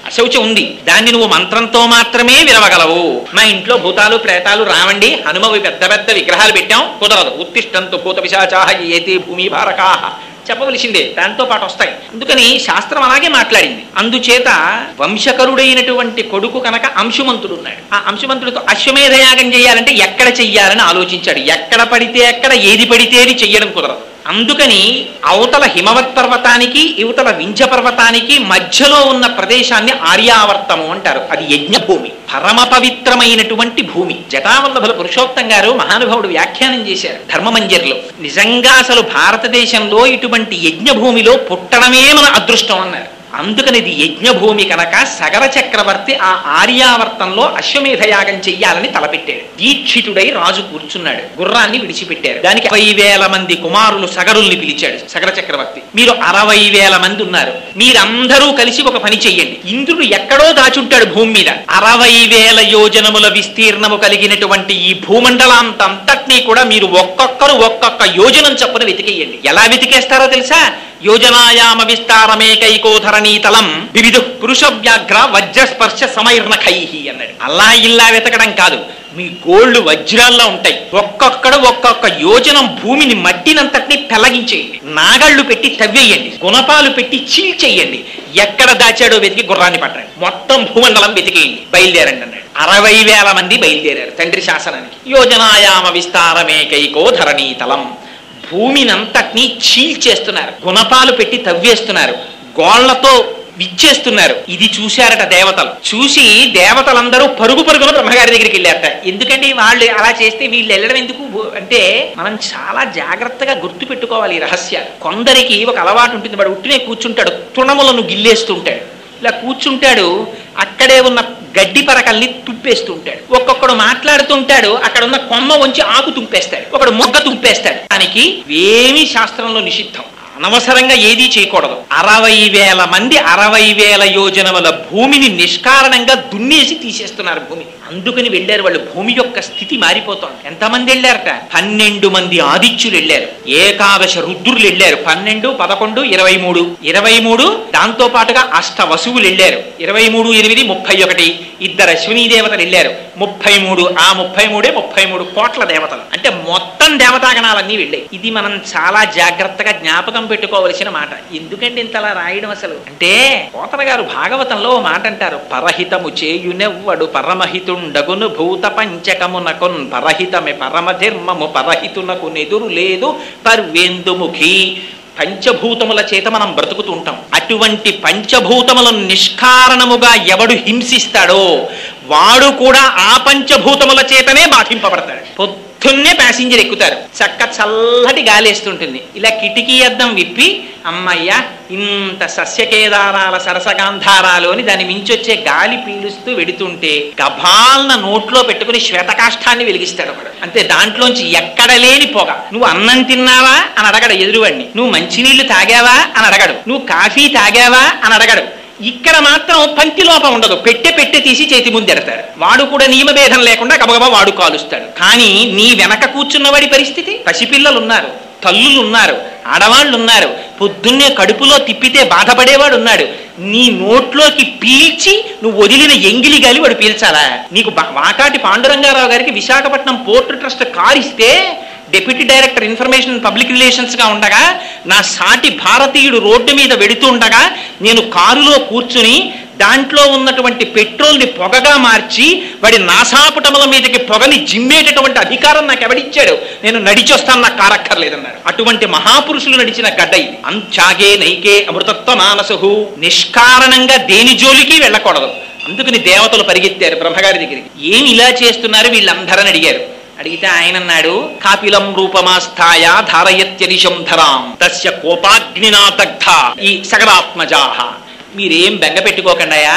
అశౌచం ఉంది, దాన్ని నువ్వు మంత్రంతో మాత్రమే విరవగలవు. మా ఇంట్లో భూతాలు ప్రేతాలు రావండి, హనుమవి పెద్ద పెద్ద విగ్రహాలు పెట్టాం, కుదరదు. ఉత్తిష్టంతు భూత పిశాచాః ఏతే భూమి భారకాః చెప్పవలసిందే, దాంతో పాటు వస్తాయి. అందుకని శాస్త్రం అలాగే మాట్లాడింది. అందుచేత వంశకరుడైనటువంటి కొడుకు కనుక అంశుమంతుడు ఉన్నాడు. ఆ అంశుమంతుడితో అశ్వమేధ యాగం చేయాలంటే ఎక్కడ చెయ్యాలని ఆలోచించాడు. ఎక్కడ పడితే ఎక్కడ, ఏది పడితే అది చెయ్యడం కుదరదు. అందుకని అవతల హిమవత్ పర్వతానికి ఇవతల వింధ్య పర్వతానికి మధ్యలో ఉన్న ప్రదేశాన్ని ఆర్యావర్తము అంటారు. అది యజ్ఞభూమి, పరమ పవిత్రమైనటువంటి భూమి. జటావల్లభుల పురుషోత్తం గారు మహానుభావుడు వ్యాఖ్యానం చేశారు ధర్మమంజరిలో. నిజంగా అసలు భారతదేశంలో ఇటువంటి యజ్ఞభూమిలో పుట్టడమే మన అదృష్టం అన్నారు. అందుకని ఇది యజ్ఞభూమి కనుక సగర చక్రవర్తి ఆ ఆర్యావర్తంలో అశ్వమేధ యాగం చెయ్యాలని తలపెట్టాడు. దీక్షితుడై రాజు కూర్చున్నాడు. గుర్రాన్ని విడిచిపెట్టారు. దానికి 60,000 మంది కుమారులు సగరుల్ని పిలిచాడు సగర చక్రవర్తి. మీరు 60,000 మంది ఉన్నారు, మీరందరూ కలిసి ఒక పని చెయ్యండి. ఇంద్రుడు ఎక్కడో దాచుంటాడు భూమి మీద. 60,000 యోజనముల విస్తీర్ణము కలిగినటువంటి ఈ భూమండలాంతంతటినీ కూడా మీరు ఒక్కొక్కరు ఒక్కొక్క యోజనం చొప్పున వెతికేయండి. ఎలా వెతికేస్తారో తెలుసా? యోజనాయామ విస్తారమేకైకోధరణీతలం వివిధ పురుష వ్యాఘ్ర వజ్రస్పర్శ సమైర్ణఖైహి అన్నాడు. అలా ఇలా వెతకడం కాదు, మీ గోళ్లు వజ్రాల్లో ఉంటాయి. ఒక్కొక్కడు ఒక్కొక్క యోజనం భూమిని మట్టినంతటిని పెళ్లగించేయండి. నాగళ్లు పెట్టి తవ్వేయండి, గుణపాలు పెట్టి చీల్చేయండి. ఎక్కడ దాచాడో వెతికి గుర్రాన్ని పట్టండి. మొత్తం భూమండలం వెతికేయండి, బయలుదేరండి అన్నాడు. 60,000 మంది బయలుదేరారు తండ్రి శాసనానికి. యోజనాయామ విస్తారమేకైకో ధరణీతలం, భూమినంతటినీ చీల్చేస్తున్నారు, గుణపాలు పెట్టి తవ్వేస్తున్నారు, గోళ్లతో విచ్చేస్తున్నారు. ఇది చూశారట దేవతలు. చూసి దేవతలందరూ పరుగు పరుగున బ్రహ్మగారి దగ్గరికి వెళ్ళారట. ఎందుకంటే వాళ్ళు అలా చేస్తే వీళ్ళు వెళ్ళడం ఎందుకు అంటే, మనం చాలా జాగ్రత్తగా గుర్తు పెట్టుకోవాలి ఈ రహస్యాలు. కొందరికి ఒక అలవాటు ఉంటుంది, వాడు ఉట్టినే కూర్చుంటాడు, తృణములను గిల్లేస్తుంటాడు, ఇలా కూర్చుంటాడు, అక్కడే ఉన్న గడ్డి పరకల్ని తుప్పేస్తుంటాడు. ఒక్కొక్కడు మాట్లాడుతుంటాడు, అక్కడ ఉన్న కొమ్మ వంచి ఆకు తుంపేస్తాడు, ఒకడు మొగ్గ తుంపేస్తాడు. దానికి ఏమీ శాస్త్రంలో నిషిద్ధం, అనవసరంగా ఏదీ చేయకూడదు. 60,000 మంది 60,000 యోజనముల భూమిని నిష్కారణంగా దున్నేసి తీసేస్తున్నారు భూమిని. అందుకని వెళ్ళారు వాళ్ళు. భూమి యొక్క స్థితి మారిపోతోంది. ఎంతమంది వెళ్ళారట? 12 మంది ఆదిత్యులు వెళ్ళారు, ఏకాదశ రుద్రులు వెళ్ళారు. 12, 11, 23, 23 దాంతో పాటుగా అష్ట వసువులు వెళ్ళారు. 23, 8, 31 2 అశ్వినీ దేవతలు వెళ్ళారు. 33 ఆ 33 కోట్ల దేవతలు, అంటే మొత్తం దేవతాగణాలన్నీ వెళ్ళాయి. ఇది మనం చాలా జాగ్రత్తగా జ్ఞాపకం పెట్టుకోవలసిన మాట. ఎందుకంటే ఇంతలా రాయడం అసలు అంటే, పోతన గారు భాగవతంలో మాట అంటారు, పరహితము చేయునెవ్వడు పరమహితుండగును భూత పంచకమునకున్ పరహితమే పరమధర్మము పరహితునకు నెదురు లేదు పర్వేందుముఖి. పంచభూతముల చేత మనం బ్రతుకుతూ ఉంటాం. అటువంటి పంచభూతములను నిష్కారణముగా ఎవడు హింసిస్తాడో వాడు కూడా ఆ పంచభూతముల చేతనే బాధింపబడతాడు. పొద్దున్నే ప్యాసింజర్ ఎక్కుతారు, చక్క చల్లటి గాలేస్తుంటుంది, ఇలా కిటికీ అద్దం విప్పి అమ్మయ్య ఇంత సస్యకేదారాల సరసగాంధారాలు అని దాన్ని మించొచ్చే గాలి పీలుస్తూ వెడుతుంటే గభాలన నోట్లో పెట్టుకుని శ్వేతకాష్ఠాన్ని వెలిగిస్తాడు ఒకడు. అంతే, దాంట్లోంచి ఎక్కడ లేని పొగ. నువ్వు అన్నం తిన్నావా అని అడగడు ఎదురువాడిని, నువ్వు మంచినీళ్లు తాగావా అని అడగడు, నువ్వు కాఫీ తాగావా అని అడగడు. ఇక్కడ మాత్రం పంక్తి లోపం ఉండదు, పెట్టె తీసి చేతి ముందెడతాడు. వాడు కూడా నియమభేదం లేకుండా గబగబా వాడు కాలుస్తాడు. కానీ నీ వెనక కూర్చున్నవాడి పరిస్థితి, పసిపిల్లలు ఉన్నారు, తల్లులు ఉన్నారు, ఆడవాళ్ళు ఉన్నారు, పొద్దున్నే కడుపులో తిప్పితే బాధపడేవాడు ఉన్నాడు. నీ నోట్లోకి పీల్చి నువ్వు వదిలిన ఎంగిలి గాలి వాడు పీల్చాలా? నీకు వాకాటి పాండురంగారావు గారికి విశాఖపట్నం పోర్ట్ ట్రస్ట్ కారు ఇస్తే deputy director information public relations గా ఉండగా, నా సాటి భారతీయుడు రోడ్డు మీద వెడుతూ ఉండగా నేను కారులో కూర్చుని దాంట్లో ఉన్నటువంటి పెట్రోల్ని పొగగా మార్చి వాడి నాసాపుటముల మీదకి పొగని జిమ్మేటటువంటి అధికారం నాకు ఎవడిచ్చాడు? నేను నడిచొస్తాను, నాకు కారక్కర్లేదన్నాడు. అటువంటి మహాపురుషులు నడిచిన గడ్డ ఇది. అంత్యాగే నైకే అమృతత్వ మానసు. నిష్కారణంగా దేని జోలికి వెళ్ళకూడదు. అందుకని దేవతలు పరిగెత్తారు బ్రహ్మగారి దగ్గరికి. ఏమి ఇలా చేస్తున్నారు వీళ్ళందరని అడిగారు. అడిగితే ఆయన అన్నాడు, కాపిలం రూపమాస్థాయ ధారయత్యదిశం ధరాం తస్య కోపాగ్నినా దగ్ధ ఈ సగరాత్మజాహ. మీరేం బెంగ పెట్టుకోకండాయా,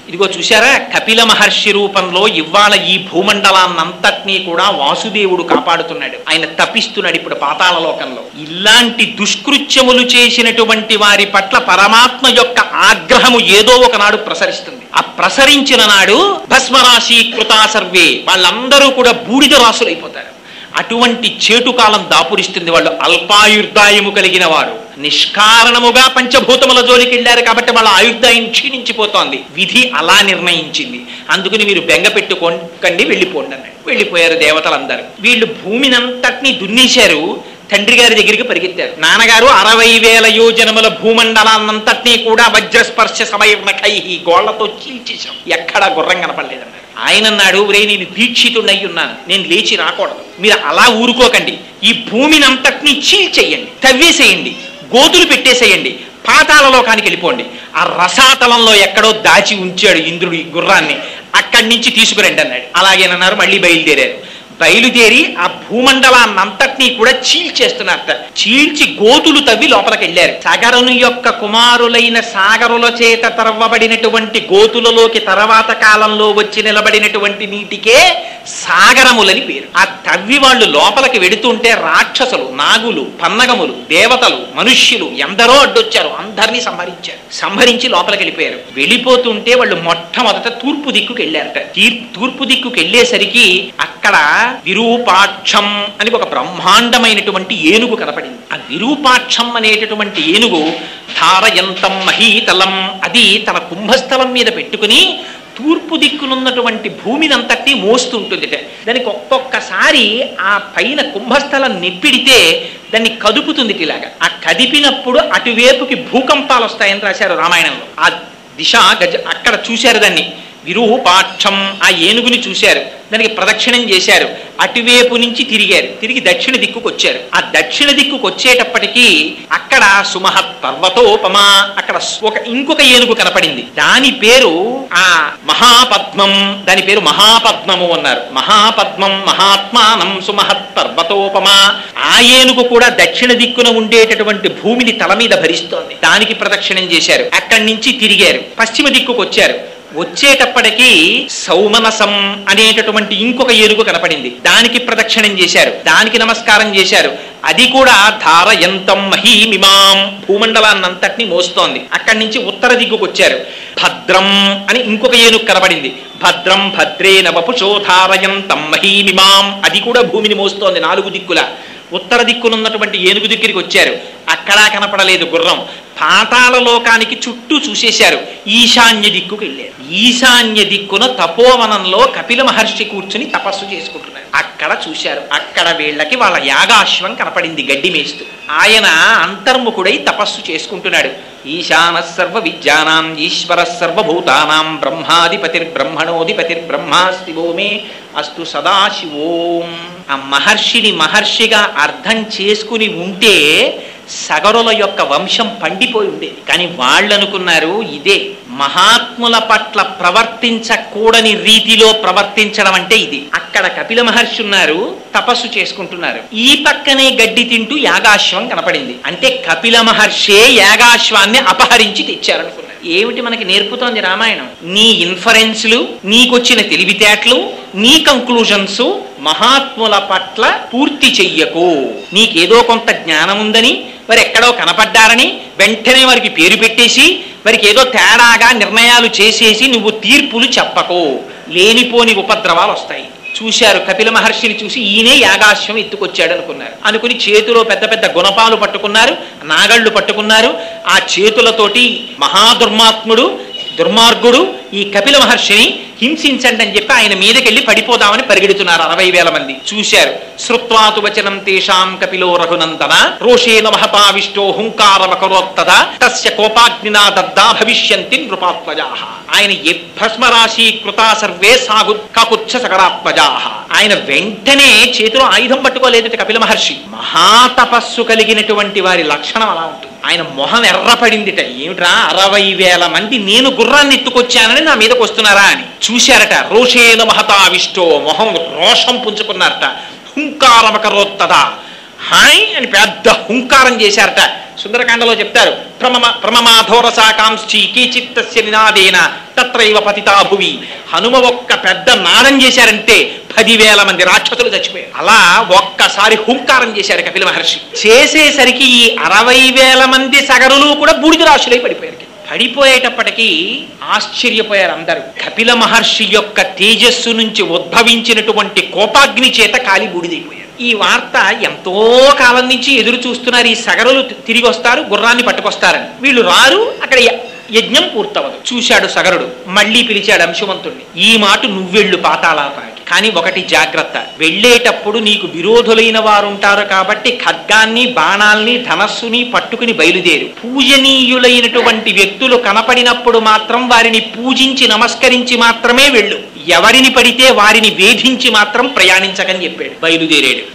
ఇదిగో చూశారా, కపిల మహర్షి రూపంలో ఇవాళ ఈ భూమండలాన్నంతటినీ కూడా వాసుదేవుడు కాపాడుతున్నాడు. ఆయన తపిస్తున్నాడు ఇప్పుడు పాతాళ లోకంలో. ఇలాంటి దుష్కృత్యములు చేసినటువంటి వారి పట్ల పరమాత్మ యొక్క ఆగ్రహము ఏదో ఒకనాడు ప్రసరిస్తుంది. ఆ ప్రసరించిన నాడు భస్మరాశి కృతా సర్వే, వాళ్ళందరూ కూడా బూడిద రాసులైపోతారు. అటువంటి చేటుకాలం దాపురిస్తుంది. వాళ్ళు అల్పాయుర్దాయము కలిగిన వారు నిష్కారణముగా పంచభూతముల జోలికి వెళ్ళారు కాబట్టి వాళ్ళ ఆయుర్దాయం క్షీణించిపోతోంది. విధి అలా నిర్ణయించింది. అందుకని మీరు బెంగ పెట్టుకోకండి, వెళ్ళిపోండి అన్నాడు. వెళ్ళిపోయారు దేవతలందరూ. వీళ్ళు భూమినంతటినీ దున్నేశారు. తండ్రి గారి దగ్గరికి పరిగెత్తారు. నాన్నగారు 60,000 యోజనముల భూమండలాన్నంతటినీ కూడా వజ్రస్పర్శ సమయకై గోళ్లతో చీల్చేశాం, ఎక్కడా గుర్రం కనపడలేదన్నారు. ఆయన అన్నాడు, ఒరే నేను దీక్షితుడై ఉన్నాను, నేను లేచి రాకూడదు, మీరు అలా ఊరుకోకండి, ఈ భూమినంతటినీ చీల్చేయండి, తవ్వేసేయండి, గోతులు పెట్టేసేయండి, పాతాళ లోకానికి వెళ్ళిపోండి. ఆ రసాతలంలో ఎక్కడో దాచి ఉంచాడు ఇంద్రుడు ఈ గుర్రాన్ని, అక్కడి నుంచి తీసుకురండి అన్నాడు. అలాగేనన్నారు. మళ్ళీ బయలుదేరారు. బయలుదేరి ఆ భూమండలాన్నంతటినీ కూడా చీల్చేస్తున్నారట. చీల్చి గోతులు తవ్వి లోపలికి వెళ్ళారు. సగరుని యొక్క కుమారులైన సాగరుల చేత తవ్వబడినటువంటి గోతులలోకి తర్వాత కాలంలో వచ్చి నిలబడినటువంటి నీటికే సాగరములని పేరు. ఆ తవ్వి వాళ్ళు లోపలికి వెడుతుంటే రాక్షసులు, నాగులు, పన్నగములు, దేవతలు, మనుష్యులు ఎందరో అడ్డొచ్చారు. అందరినీ సంహరించి లోపలికి వెళ్ళిపోయారు. వెళ్ళిపోతుంటే వాళ్ళు మొట్టమొదట తూర్పు దిక్కుకి వెళ్ళారట. తూర్పు దిక్కుకి వెళ్ళేసరికి అక్కడ విరూపాక్షం అని ఒక బ్రహ్మాండమైనటువంటి ఏనుగు కనపడింది. ఆ విరూపాక్షం అనేటటువంటి ఏనుగు ధారయంతం మహీతలం, అది తన కుంభస్థలం మీద పెట్టుకుని తూర్పు దిక్కునున్నటువంటి భూమినంతటి మోస్తుంటుంది. దానికి ఒక్కొక్కసారి ఆ పైన కుంభస్థలం నెప్పిడితే దాన్ని కదుపుతుంది. ఇలాగా ఆ కదిపినప్పుడు అటువైపుకి భూకంపాలు వస్తాయని రాశారు రామాయణంలో. ఆ దిశ అక్కడ చూశారు దాన్ని. విరూపాక్షం ఆ ఏనుగుని చూశారు, దానికి ప్రదక్షిణం చేశారు, అటువైపు నుంచి తిరిగారు, తిరిగి దక్షిణ దిక్కుకు వచ్చారు. ఆ దక్షిణ దిక్కుకు వచ్చేటప్పటికీ అక్కడ సుమహత్ పర్వతోపమా, అక్కడ ఇంకొక ఏనుగు కనపడింది. దాని పేరు ఆ మహాపద్మం, దాని పేరు మహాపద్మము అన్నారు. మహాపద్మం మహాత్మానం సుమహత్ పర్వతోపమా. ఆ ఏనుగు కూడా దక్షిణ దిక్కున ఉండేటటువంటి భూమిని తల మీద భరిస్తోంది. దానికి ప్రదక్షిణం చేశారు, అక్కడి నుంచి తిరిగారు, పశ్చిమ దిక్కుకు వచ్చారు. వచ్చేటప్పటికీ సౌమనసం అనేటటువంటి ఇంకొక ఏనుగు కనపడింది, దానికి ప్రదక్షిణం చేశారు, దానికి నమస్కారం చేశారు. అది కూడా ధారయంతం మహీమిమాం, భూమండలాన్నంతటినీ మోస్తోంది. అక్కడి నుంచి ఉత్తర దిక్కుకు వచ్చారు. భద్రం అని ఇంకొక ఏనుగు కనపడింది. భద్రం భద్రేన వపుషో ధారయంతం మహీమిమాం, అది కూడా భూమిని మోస్తోంది 4 దిక్కుల. ఉత్తర దిక్కునున్నటువంటి ఏనుగు దగ్గరికి వచ్చారు, అక్కడా కనపడలేదు గుర్రం. పాతాళ లోకానికి చుట్టూ చూసేశారు, ఈశాన్య దిక్కుకు వెళ్ళారు. ఈశాన్య దిక్కున తపోవనంలో కపిల మహర్షి కూర్చుని తపస్సు చేసుకుంటున్నారు, అక్కడ చూశారు. అక్కడ వీళ్ళకి వాళ్ళ యాగాశ్వం కనపడింది గడ్డి మేస్తూ. ఆయన అంతర్ముఖుడై తపస్సు చేసుకుంటున్నాడు. ఈశాన సర్వ విద్యానాం ఈశ్వర సర్వభూతానాం బ్రహ్మాధిపతిర్బ్రహ్మణోధిపతిర్బ్రహ్మా శివో మే అస్తు సదాశివోం. ఆ మహర్షిని మహర్షిగా అర్థం చేసుకుని ఉంటే సగరుల యొక్క వంశం పండిపోయి ఉండేది. కానీ వాళ్ళు అనుకున్నారు ఇదే మహాత్ముల పట్ల ప్రవర్తించకూడని రీతిలో ప్రవర్తించడం అంటే ఇది. అక్కడ కపిల మహర్షి ఉన్నారు, తపస్సు చేసుకుంటున్నారు. ఈ పక్కనే గడ్డి తింటూ యాగాశ్వం కనపడింది. అంటే కపిల మహర్షే యాగాశ్వాన్ని అపహరించి తెచ్చారనుకున్నారు. ఏమిటి మనకి నేర్పుతోంది రామాయణం? నీ ఇన్ఫరెన్స్లు, నీకొచ్చిన తెలివితేటలు, నీ కంక్లూజన్స్ మహాత్ముల పట్ల పూర్తి చెయ్యకు. నీకేదో కొంత జ్ఞానం ఉందని, వారు ఎక్కడో కనపడ్డారని వెంటనే వారికి పేరు పెట్టేసి వారికి ఏదో తేడాగా నిర్ణయాలు చేసేసి నువ్వు తీర్పులు చెప్పకు, లేనిపోని ఉపద్రవాలు వస్తాయి. చూశారు కపిల మహర్షిని చూసి ఈయనే యాగాశ్వం ఎత్తుకొచ్చాడు అనుకున్నారు. అనుకుని చేతిలో పెద్ద పెద్ద గుణపాలు పట్టుకున్నారు, నాగళ్ళు పట్టుకున్నారు. ఆ చేతులతోటి దుర్మార్గుడు ఈ కపిల మహర్షిని హింసించండి అని చెప్పి ఆయన మీదకెళ్ళి పడిపోదామని పరిగెడుతున్నారు 60,000 మంది. చూశారు. శ్రుత్వాతు వచనం తేషాం కపిలో రఘునందన రోషేణ మహపావిష్టో హుంకారమకరోత్తద తస్య కోపాగ్నినా దద్దా భవిష్యంతి నృపాత్మజాః. ఆయన భస్మరాశి కృతా సర్వే సాగు కాకుచ్చ సకరాత్మజాః. ఆయన వెంటనే చేతిలో ఆయుధం పట్టుకోలేదట కపిల మహర్షి. మహాతపస్సు కలిగినటువంటి వారి లక్షణం అలా ఉంటుంది. ఆయన మొహం ఎర్రపడిందిట. ఏమిట్రా 60,000 మంది నేను గుర్రాన్ని ఎత్తుకొచ్చానని నా మీదకి వస్తున్నారా అని చూశారట. రోషేణ మహతావిష్టో, మొహం రోషం పుంజుకున్నారట. హుంకారమకరోత్తదా, హాయ్ అని పెద్ద హుంకారం చేశారట. సుందరకాండలో చెప్తారు, ప్రమమాధోరసాకాంక్షి కీచిత్తస్య నినాదేన తత్రైవ పతితా భువి. హనుమ ఒక్క పెద్ద నాదం చేశారంటే 10,000 మంది రాక్షసులు చచ్చిపోయారు. అలా ఒక్కసారి హుంకారం చేశారు కపిల మహర్షి. చేసేసరికి ఈ 60,000 మంది సగరులు కూడా బూడిద రాశులై పడిపోయారు. పడిపోయేటప్పటికీ ఆశ్చర్యపోయారు అందరూ. కపిల మహర్షి యొక్క తేజస్సు నుంచి ఉద్భవించినటువంటి కోపాగ్ని చేత కాలి బూడిదైపోయారు. ఈ వార్త ఎంతో కాలం నుంచి ఎదురు చూస్తున్నారు. ఈ సగరులు తిరిగి వస్తారు, గుర్రాన్ని పట్టుకొస్తారని. వీళ్ళు రారు, అక్కడ యజ్ఞం పూర్తవదు. చూశాడు సగరుడు, మళ్ళీ పిలిచాడు అంశుమంతుణ్ణి. ఈ మాట నువ్వెళ్ళు పాతాళానికి, కానీ ఒకటి జాగ్రత్త, వెళ్ళేటప్పుడు నీకు విరోధులైన వారు ఉంటారు కాబట్టి ఖడ్గాన్ని, బాణాల్ని, ధనస్సుని పట్టుకుని బయలుదేరు. పూజనీయులైనటువంటి వ్యక్తులు కనపడినప్పుడు మాత్రం వారిని పూజించి నమస్కరించి మాత్రమే వెళ్ళు. ఎవరిని పడితే వారిని వేధించి మాత్రం ప్రయాణించకని చెప్పాడు.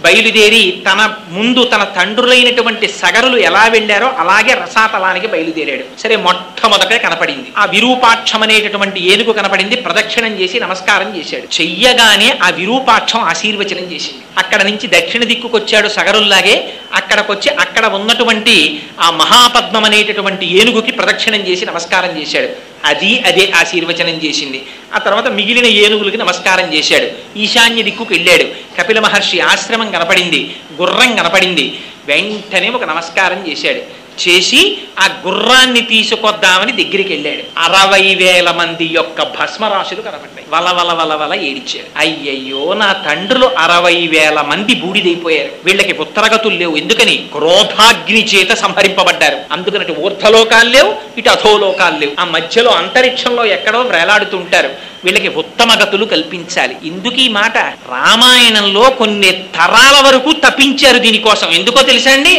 బయలుదేరి తన ముందు తన తండ్రులైనటువంటి సగరులు ఎలా వెళ్ళారో అలాగే రసాతలానికి బయలుదేరాడు. సరే, మొట్టమొదటే కనపడింది ఆ విరూపాక్షం అనేటటువంటి ఏనుగు కనపడింది. ప్రదక్షిణం చేసి నమస్కారం చేశాడు. చెయ్యగానే ఆ విరూపాక్షం ఆశీర్వచనం చేసింది. అక్కడ నుంచి దక్షిణ దిక్కుకు వచ్చాడు సగరుల్లాగే. అక్కడికొచ్చి అక్కడ ఉన్నటువంటి ఆ మహాపద్మం అనేటటువంటి ఏనుగుకి ప్రదక్షిణం చేసి నమస్కారం చేశాడు. అదే ఆశీర్వచనం చేసింది. ఆ తర్వాత మిగిలిన ఏనుగులకి నమస్కారం చేశాడు. ఈశాన్య దిక్కుకు వెళ్ళాడు. కపిల మహర్షి ఆశ్రమం కనపడింది, గుర్రం కనపడింది. వెంటనే ఒక నమస్కారం చేశాడు. చేసి ఆ గుర్రాన్ని తీసుకొద్దామని దగ్గరికి వెళ్ళాడు. 60,000 మంది యొక్క భస్మరాశులు కనపడ్డాయి. వల ఏడిచాడు. అయ్యయ్యో, నా తండ్రులు 60,000 మంది బూడిదైపోయారు. వీళ్ళకి ఉత్తరగతులు లేవు. ఎందుకని? క్రోధాగ్ని చేత సంహరింపబడ్డారు. అందుకని ఊర్ధ్వలోకాలు లేవు, ఇటు అధోలోకాలు లేవు. ఆ మధ్యలో అంతరిక్షంలో ఎక్కడో వేలాడుతుంటారు. వీళ్ళకి ఉత్తమ గతులు కల్పించాలి. ఇందుకు ఈ మాట రామాయణంలో కొన్ని తరాల వరకు తప్పించారు దీనికోసం. ఎందుకో తెలుసా అండి?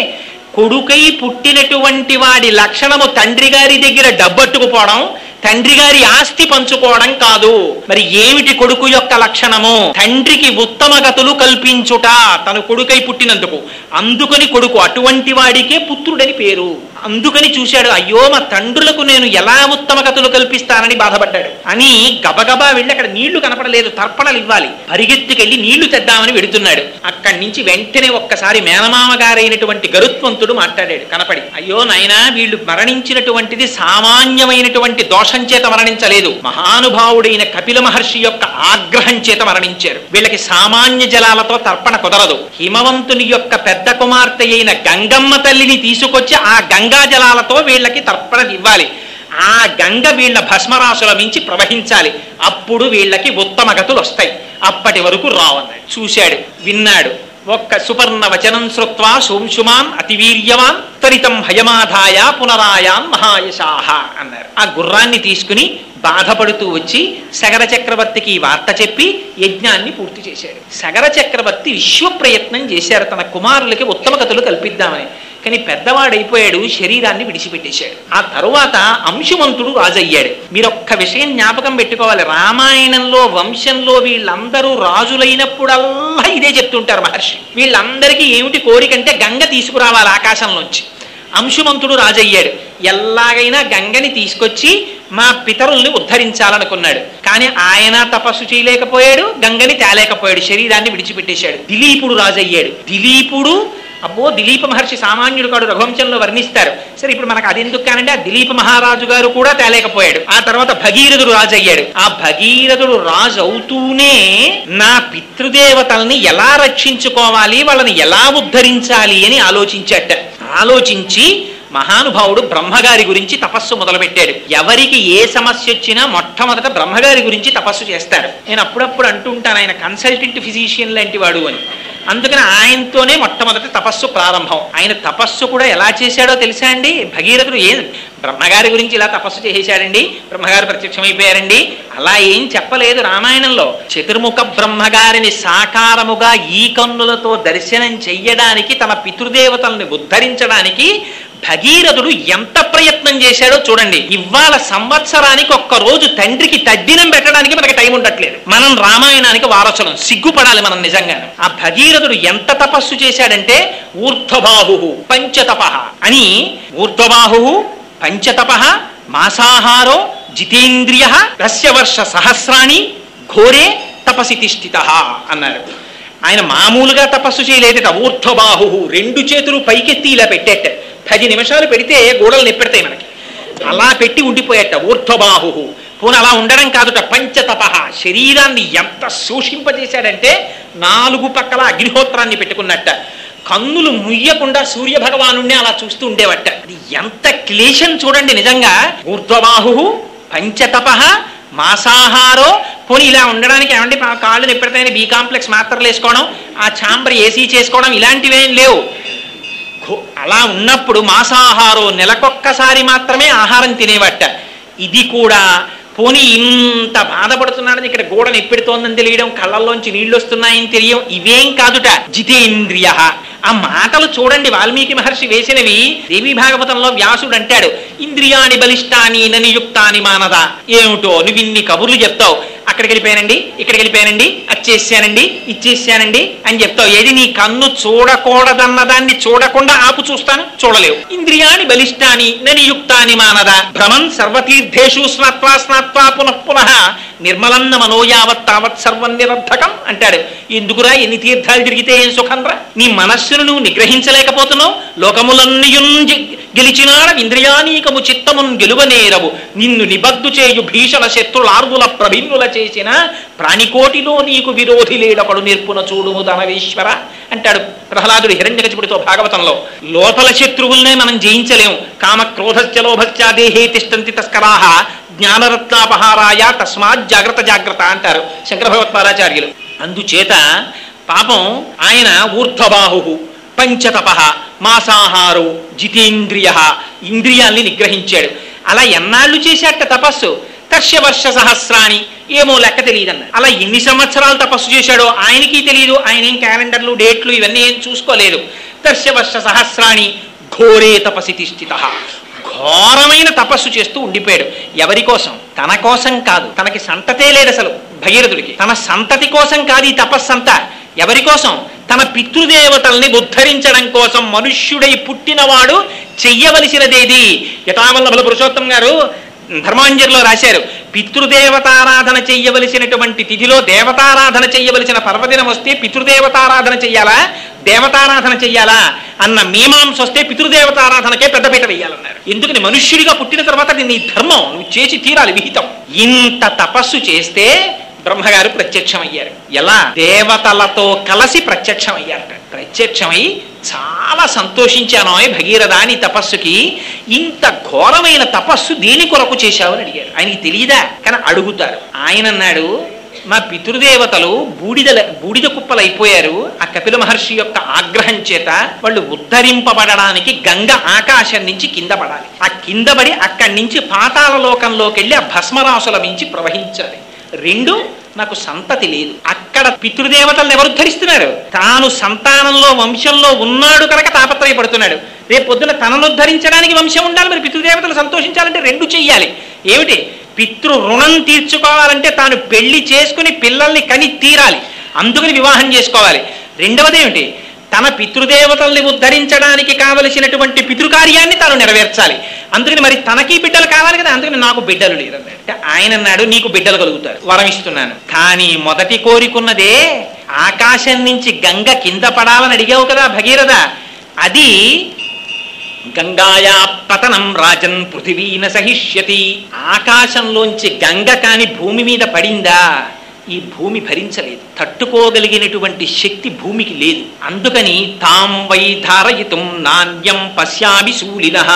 కొడుకై పుట్టినటువంటి వాడి లక్షణము తండ్రి గారి దగ్గర డబ్బట్టుకుపోవడం,
తండ్రి గారి ఆస్తి పంచుకోవడం కాదు. మరి ఏమిటి కొడుకు యొక్క లక్షణము? తండ్రికి ఉత్తమ గతులు కల్పించుట, తన కొడుకై పుట్టినందుకు. అందుకని కొడుకు, అటువంటి వాడికే పుత్రుడని పేరు. అందుకని చూశాడు, అయ్యో మా తండ్రులకు నేను ఎలా ఉత్తమ గతులు కల్పిస్తానని బాధపడ్డాడు. అని గబగబా వెళ్ళి, అక్కడ నీళ్లు కనపడలేదు, తర్పణలు ఇవ్వాలి, పరిగెత్తుకెళ్ళి నీళ్లు తెద్దామని వెడుతున్నాడు. అక్కడి నుంచి వెంటనే ఒక్కసారి మేనమామ గారైనటువంటి గరుత్మంతుడు మాట్లాడాడు కనపడి, అయ్యో నాయనా, వీళ్ళు మరణించినటువంటిది సామాన్యమైనటువంటి దోషం చేత మరణించలేదు, మహానుభావుడైన కపిల మహర్షి యొక్క ఆగ్రహం చేత మరణించారు. వీళ్ళకి సామాన్య జలాలతో తర్పణ కుదరదు. హిమవంతుని యొక్క పెద్ద కుమార్తె అయిన గంగమ్మ తల్లిని తీసుకొచ్చి ఆ గంగా జలాలతో వీళ్ళకి తర్పణ ఇవ్వాలి. ఆ గంగ వీళ్ళ భస్మరాశుల మించి ప్రవహించాలి. అప్పుడు వీళ్ళకి ఉత్తమ గతులు వస్తాయి. అప్పటి వరకు రావన్నాడు. చూశాడు, విన్నాడు. ఒక్క సుపర్ణ వచనం శ్రుత్వా సోంశుమాన్ అతివీర్యవాన్ త్వరితం హయమాధాయ పునరాయాన్ మహాయశాహ అన్నారు. ఆ గుర్రాన్ని తీసుకుని బాధపడుతూ వచ్చి సగర చక్రవర్తికి ఈ వార్త చెప్పి యజ్ఞాన్ని పూర్తి చేశాడు. సగర చక్రవర్తి విశ్వ ప్రయత్నం చేశారు తన కుమారులకి ఉత్తమ గతులు కల్పిద్దామని. కానీ పెద్దవాడైపోయాడు, శరీరాన్ని విడిచిపెట్టేశాడు. ఆ తరువాత అంశుమంతుడు రాజయ్యాడు. మీరు ఒక్క విషయం జ్ఞాపకం పెట్టుకోవాలి, రామాయణంలో వంశంలో వీళ్ళందరూ రాజులైనప్పుడల్లా ఇదే చెప్తుంటారు మహర్షి. వీళ్ళందరికీ ఏమిటి కోరికంటే గంగ తీసుకురావాలి ఆకాశంలోంచి. అంశుమంతుడు రాజయ్యాడు. ఎలాగైనా గంగని తీసుకొచ్చి మా పితరుల్ని ఉద్ధరించాలనుకున్నాడు. కానీ ఆయన తపస్సు చేయలేకపోయాడు, గంగని తేలేకపోయాడు, శరీరాన్ని విడిచిపెట్టేశాడు. దిలీపుడు రాజయ్యాడు. దిలీపుడు, అబ్బో దిలీప మహర్షి సామాన్యుడు కాడు, రఘువంశంలో వర్ణిస్తారు. సరే, ఇప్పుడు మనకు అది ఎందుకు కానంటే ఆ దిలీప మహారాజు గారు కూడా తేలేకపోయాడు. ఆ తర్వాత భగీరథుడు రాజు అయ్యాడు. ఆ భగీరథుడు రాజు అవుతూనే నా పితృదేవతల్ని ఎలా రక్షించుకోవాలి, వాళ్ళని ఎలా ఉద్ధరించాలి అని ఆలోచించాట. ఆలోచించి మహానుభావుడు బ్రహ్మగారి గురించి తపస్సు మొదలుపెట్టాడు. ఎవరికి ఏ సమస్య వచ్చినా మొట్టమొదట బ్రహ్మగారి గురించి తపస్సు చేస్తారు. నేను అప్పుడప్పుడు అంటుంటాను, ఆయన కన్సల్టెంట్ ఫిజిషియన్ లాంటి వాడు అని. అందుకని ఆయనతోనే మొట్టమొదటి తపస్సు ప్రారంభం. ఆయన తపస్సు కూడా ఎలా చేశాడో తెలుసా అండి? భగీరథుడు బ్రహ్మగారి గురించి ఇలా తపస్సు చేసేశాడండి, బ్రహ్మగారు ప్రత్యక్షమైపోయారండి, అలా ఏం చెప్పలేదు రామాయణంలో. చతుర్ముఖ బ్రహ్మగారిని సాకారముగా ఈ కన్నులతో దర్శనం చెయ్యడానికి, తన పితృదేవతల్ని ఉద్ధరించడానికి భగీరథుడు ఎంత ప్రయత్నం చేశాడో చూడండి. ఇవాళ సంవత్సరానికి ఒక్క రోజు తండ్రికి తద్దినం పెట్టడానికి మనకి టైం ఉండట్లేదు. మనం రామాయణానికి వారసులం, సిగ్గుపడాలి మనం నిజంగా. ఆ భగీరథుడు ఎంత తపస్సు చేశాడంటే ఊర్ధ్వబాహు పంచతప అని, ఊర్ధ్వబాహు పంచతప మాసాహారో జితేంద్రియ రస్యవర్ష సహస్రాణి ఘోరే తపసి తిష్ఠిత అన్నారు. ఆయన మామూలుగా తపస్సు చేయలేదట. ఊర్ధ్వబాహు, రెండు చేతులు పైకెత్తి ఇలా పెట్టేట. 10 నిమిషాలు పెడితే గోడలు నెప్పెడతాయి మనకి. అలా పెట్టి ఉండిపోయేట ఊర్ధ్వబాహు. పోనీ అలా ఉండడం కాదుట, పంచతప, శరీరాన్ని ఎంత శోషింపజేశాడంటే 4 పక్కల అగ్నిహోత్రాన్ని పెట్టుకున్నట్ట. కన్నులు ముయ్యకుండా సూర్య భగవానుణ్ణి అలా చూస్తూ ఉండేవట. అది ఎంత క్లేశం చూడండి నిజంగా. ఊర్ధ్వబాహు పంచతప మాసాహారో. పోనీ ఇలా ఉండడానికి ఏమంటే కాళ్ళు నెప్పెడతాయని బి కాంప్లెక్స్ మాత్రలు వేసుకోవడం, ఆ ఛాంబర్ ఏసీ చేసుకోవడం, ఇలాంటివేం లేవు. అలా ఉన్నప్పుడు మాసాహారో, నెలకొక్కసారి మాత్రమే ఆహారం తినేవట. ఇది కూడా పోనీ ఇంత బాధపడుతున్నాడని ఇక్కడ గోడను ఎప్పెడుతోందని తెలియడం, కళ్ళల్లోంచి నీళ్లు వస్తున్నాయని తెలియడం, ఇవేం కాదుట. జితేంద్రియ. ఆ మాటలు చూడండి, వాల్మీకి మహర్షి వేసినవి. దేవీ భాగవతంలో వ్యాసుడు అంటాడు, ఇంద్రియాణి బలిష్టాని ననియుక్తాని మానద. ఏమిటో నువ్వు ఇన్ని కబుర్లు చెప్తావు, అక్కడికి వెళ్ళిపోయానండి, ఇక్కడికి వెళ్ళిపోయానండి, అచ్చేసానండి, ఇచ్చేసానండి అని చెప్తావు. ఏది నీ కన్ను చూడకూడదన్న దాన్ని చూడకుండా ఆపు చూస్తాను, చూడలేవు. ఇంద్రియాణి బలిష్టాని ననియుక్తాని మానద. భ్రమన్ సర్వతీర్థేషు స్నాత్వా స్నాత్వా పునః పునః నిర్మలన్న మనోయావత్ తావత్ సర్వం నిరర్థకం అంటాడు. ఎందుకురా ఎన్ని తీర్థాలు తిరిగితే ఏం సుఖంరా? నీ మనస్సును నువ్వు నిగ్రహించలేకపోతున్నావు. లోకములన్నీయున్ గెలిచినాడ ఇంద్రియానీకము చిత్తమున్ గెలువనేరవు. నిన్ను నిబద్దు చేయు భీషణ శత్రులార్వుల ప్రభిన్నుల చేసిన ప్రాణికోటిలో నీకు విరోధి లేడపడు నిర్పున చూడుము ధనవేశ్వర అంటాడు ప్రహ్లాదుడు హిరణ్యకశిపుడితో భాగవతంలో. లోపల శత్రువుల్నే మనం జయించలేము. కామ క్రోధశ్చ లోభశ్చ దేహే తిష్టంతి తస్కరాహ జ్ఞానరత్నాపహారాయ తస్మాత్ జాగ్రత్త జాగ్రత్త అంటారు శంకర భగవత్పాదాచార్యులు. అందుచేత పాపం ఆయన ఊర్ధ్వబాహు పంచతప మాసాహారు జితేంద్రియ, ఇంద్రియాల్ని నిగ్రహించాడు. అలా ఎన్నాళ్ళు చేశాట తపస్సు? తర్ష్యవర్ష సహస్రాణి, ఏమో లెక్క తెలియదన్న. అలా ఎన్ని సంవత్సరాలు తపస్సు చేశాడో ఆయనకి తెలియదు. ఆయన ఏం క్యాలెండర్లు డేట్లు ఇవన్నీ ఏం చూసుకోలేదు. తర్ష్యవర్ష సహస్రాణి ఘోరే తపసి తిష్ఠిత. ఘోరమైన తపస్సు చేస్తూ ఉండిపోయాడు. ఎవరి కోసం? తన కోసం కాదు. తనకి సంతతే లేదు అసలు భగీరథుడికి. తన సంతతి కోసం కాదు ఈ తపస్సంతా. ఎవరి కోసం? తన పితృదేవతల్ని ఉద్ధరించడం కోసం మనుష్యుడై పుట్టినవాడు చెయ్యవలసినదేది. యథావల్లభుల పురుషోత్తం గారు ధర్మాంజలిలో రాశారు, పితృదేవతారాధన చెయ్యవలసినటువంటి తిథిలో దేవతారాధన చెయ్యవలసిన పర్వదినం వస్తే పితృదేవతారాధన చెయ్యాలా దేవతారాధన చెయ్యాలా అన్న మీమాంస వస్తే పితృదేవతారాధనకే పెద్దపీట వేయాలన్నారు. ఎందుకని? మనుష్యుడిగా పుట్టిన తర్వాత నీ ధర్మం నువ్వు చేసి తీరాలి, విహితం. ఇంత తపస్సు చేస్తే బ్రహ్మగారు ప్రత్యక్షమయ్యారు. ఎలా? దేవతలతో కలిసి ప్రత్యక్షమయ్యారట. ప్రత్యక్షమై చాలా సంతోషించాను భగీరథ నీ తపస్సుకి. ఇంత ఘోరమైన తపస్సు దేని కొరకు చేశావు అని అడిగారు. ఆయనకి తెలియదా? కానీ అడుగుతారు. ఆయన అన్నాడు, మా పితృదేవతలు బూడిద కుప్పలైపోయారు. ఆ కపిల మహర్షి యొక్క ఆగ్రహం చేత వాళ్ళు ఉద్ధరింపబడడానికి గంగ ఆకాశం నుంచి కింద పడాలి. ఆ కింద పడి అక్కడి నుంచి పాతాళ లోకంలోకి వెళ్ళి ఆ భస్మరాసుల మించి ప్రవహించాలి. రెండు, నాకు సంతతి లేదు. అక్కడ పితృదేవతలను ఎవరు ఉద్ధరిస్తున్నారు? తాను సంతానంలో వంశంలో ఉన్నాడు కనుక తాపత్రయపడుతున్నాడు. రేపు పొద్దున తనను ఉద్ధరించడానికి వంశం ఉండాలి. మరి పితృదేవతలు సంతోషించాలంటే రెండు చెయ్యాలి. ఏమిటి? పితృ రుణం తీర్చుకోవాలంటే తాను పెళ్లి చేసుకుని పిల్లల్ని కని తీరాలి, అందుకని వివాహం చేసుకోవాలి. రెండవది ఏమిటి? తన పితృదేవతల్ని ఉద్ధరించడానికి కావలసినటువంటి పితృకార్యాన్ని తాను నెరవేర్చాలి. అందుకని మరి తనకి బిడ్డలు కావాలి కదా, అందుకని నాకు బిడ్డలు లేదన్నాడు. ఆయన అన్నాడు, నీకు బిడ్డలు కలుగుతారు, వరం ఇస్తున్నాను. కానీ మొదటి కోరికున్నదే ఆకాశం నుంచి గంగ కింద పడాలని అడిగావు కదా భగీరథ, అది గంగాయా పతనం రాజన్ పృథివీన సహిష్యతి. ఆకాశంలోంచి గంగ కాని భూమి మీద పడిందా ఈ భూమి భరించలేదు. తట్టుకోగలిగినటువంటి శక్తి భూమికి లేదు. అందుకని తాం వై ధారయితుం నాణ్యం పశ్యామి శూలినః.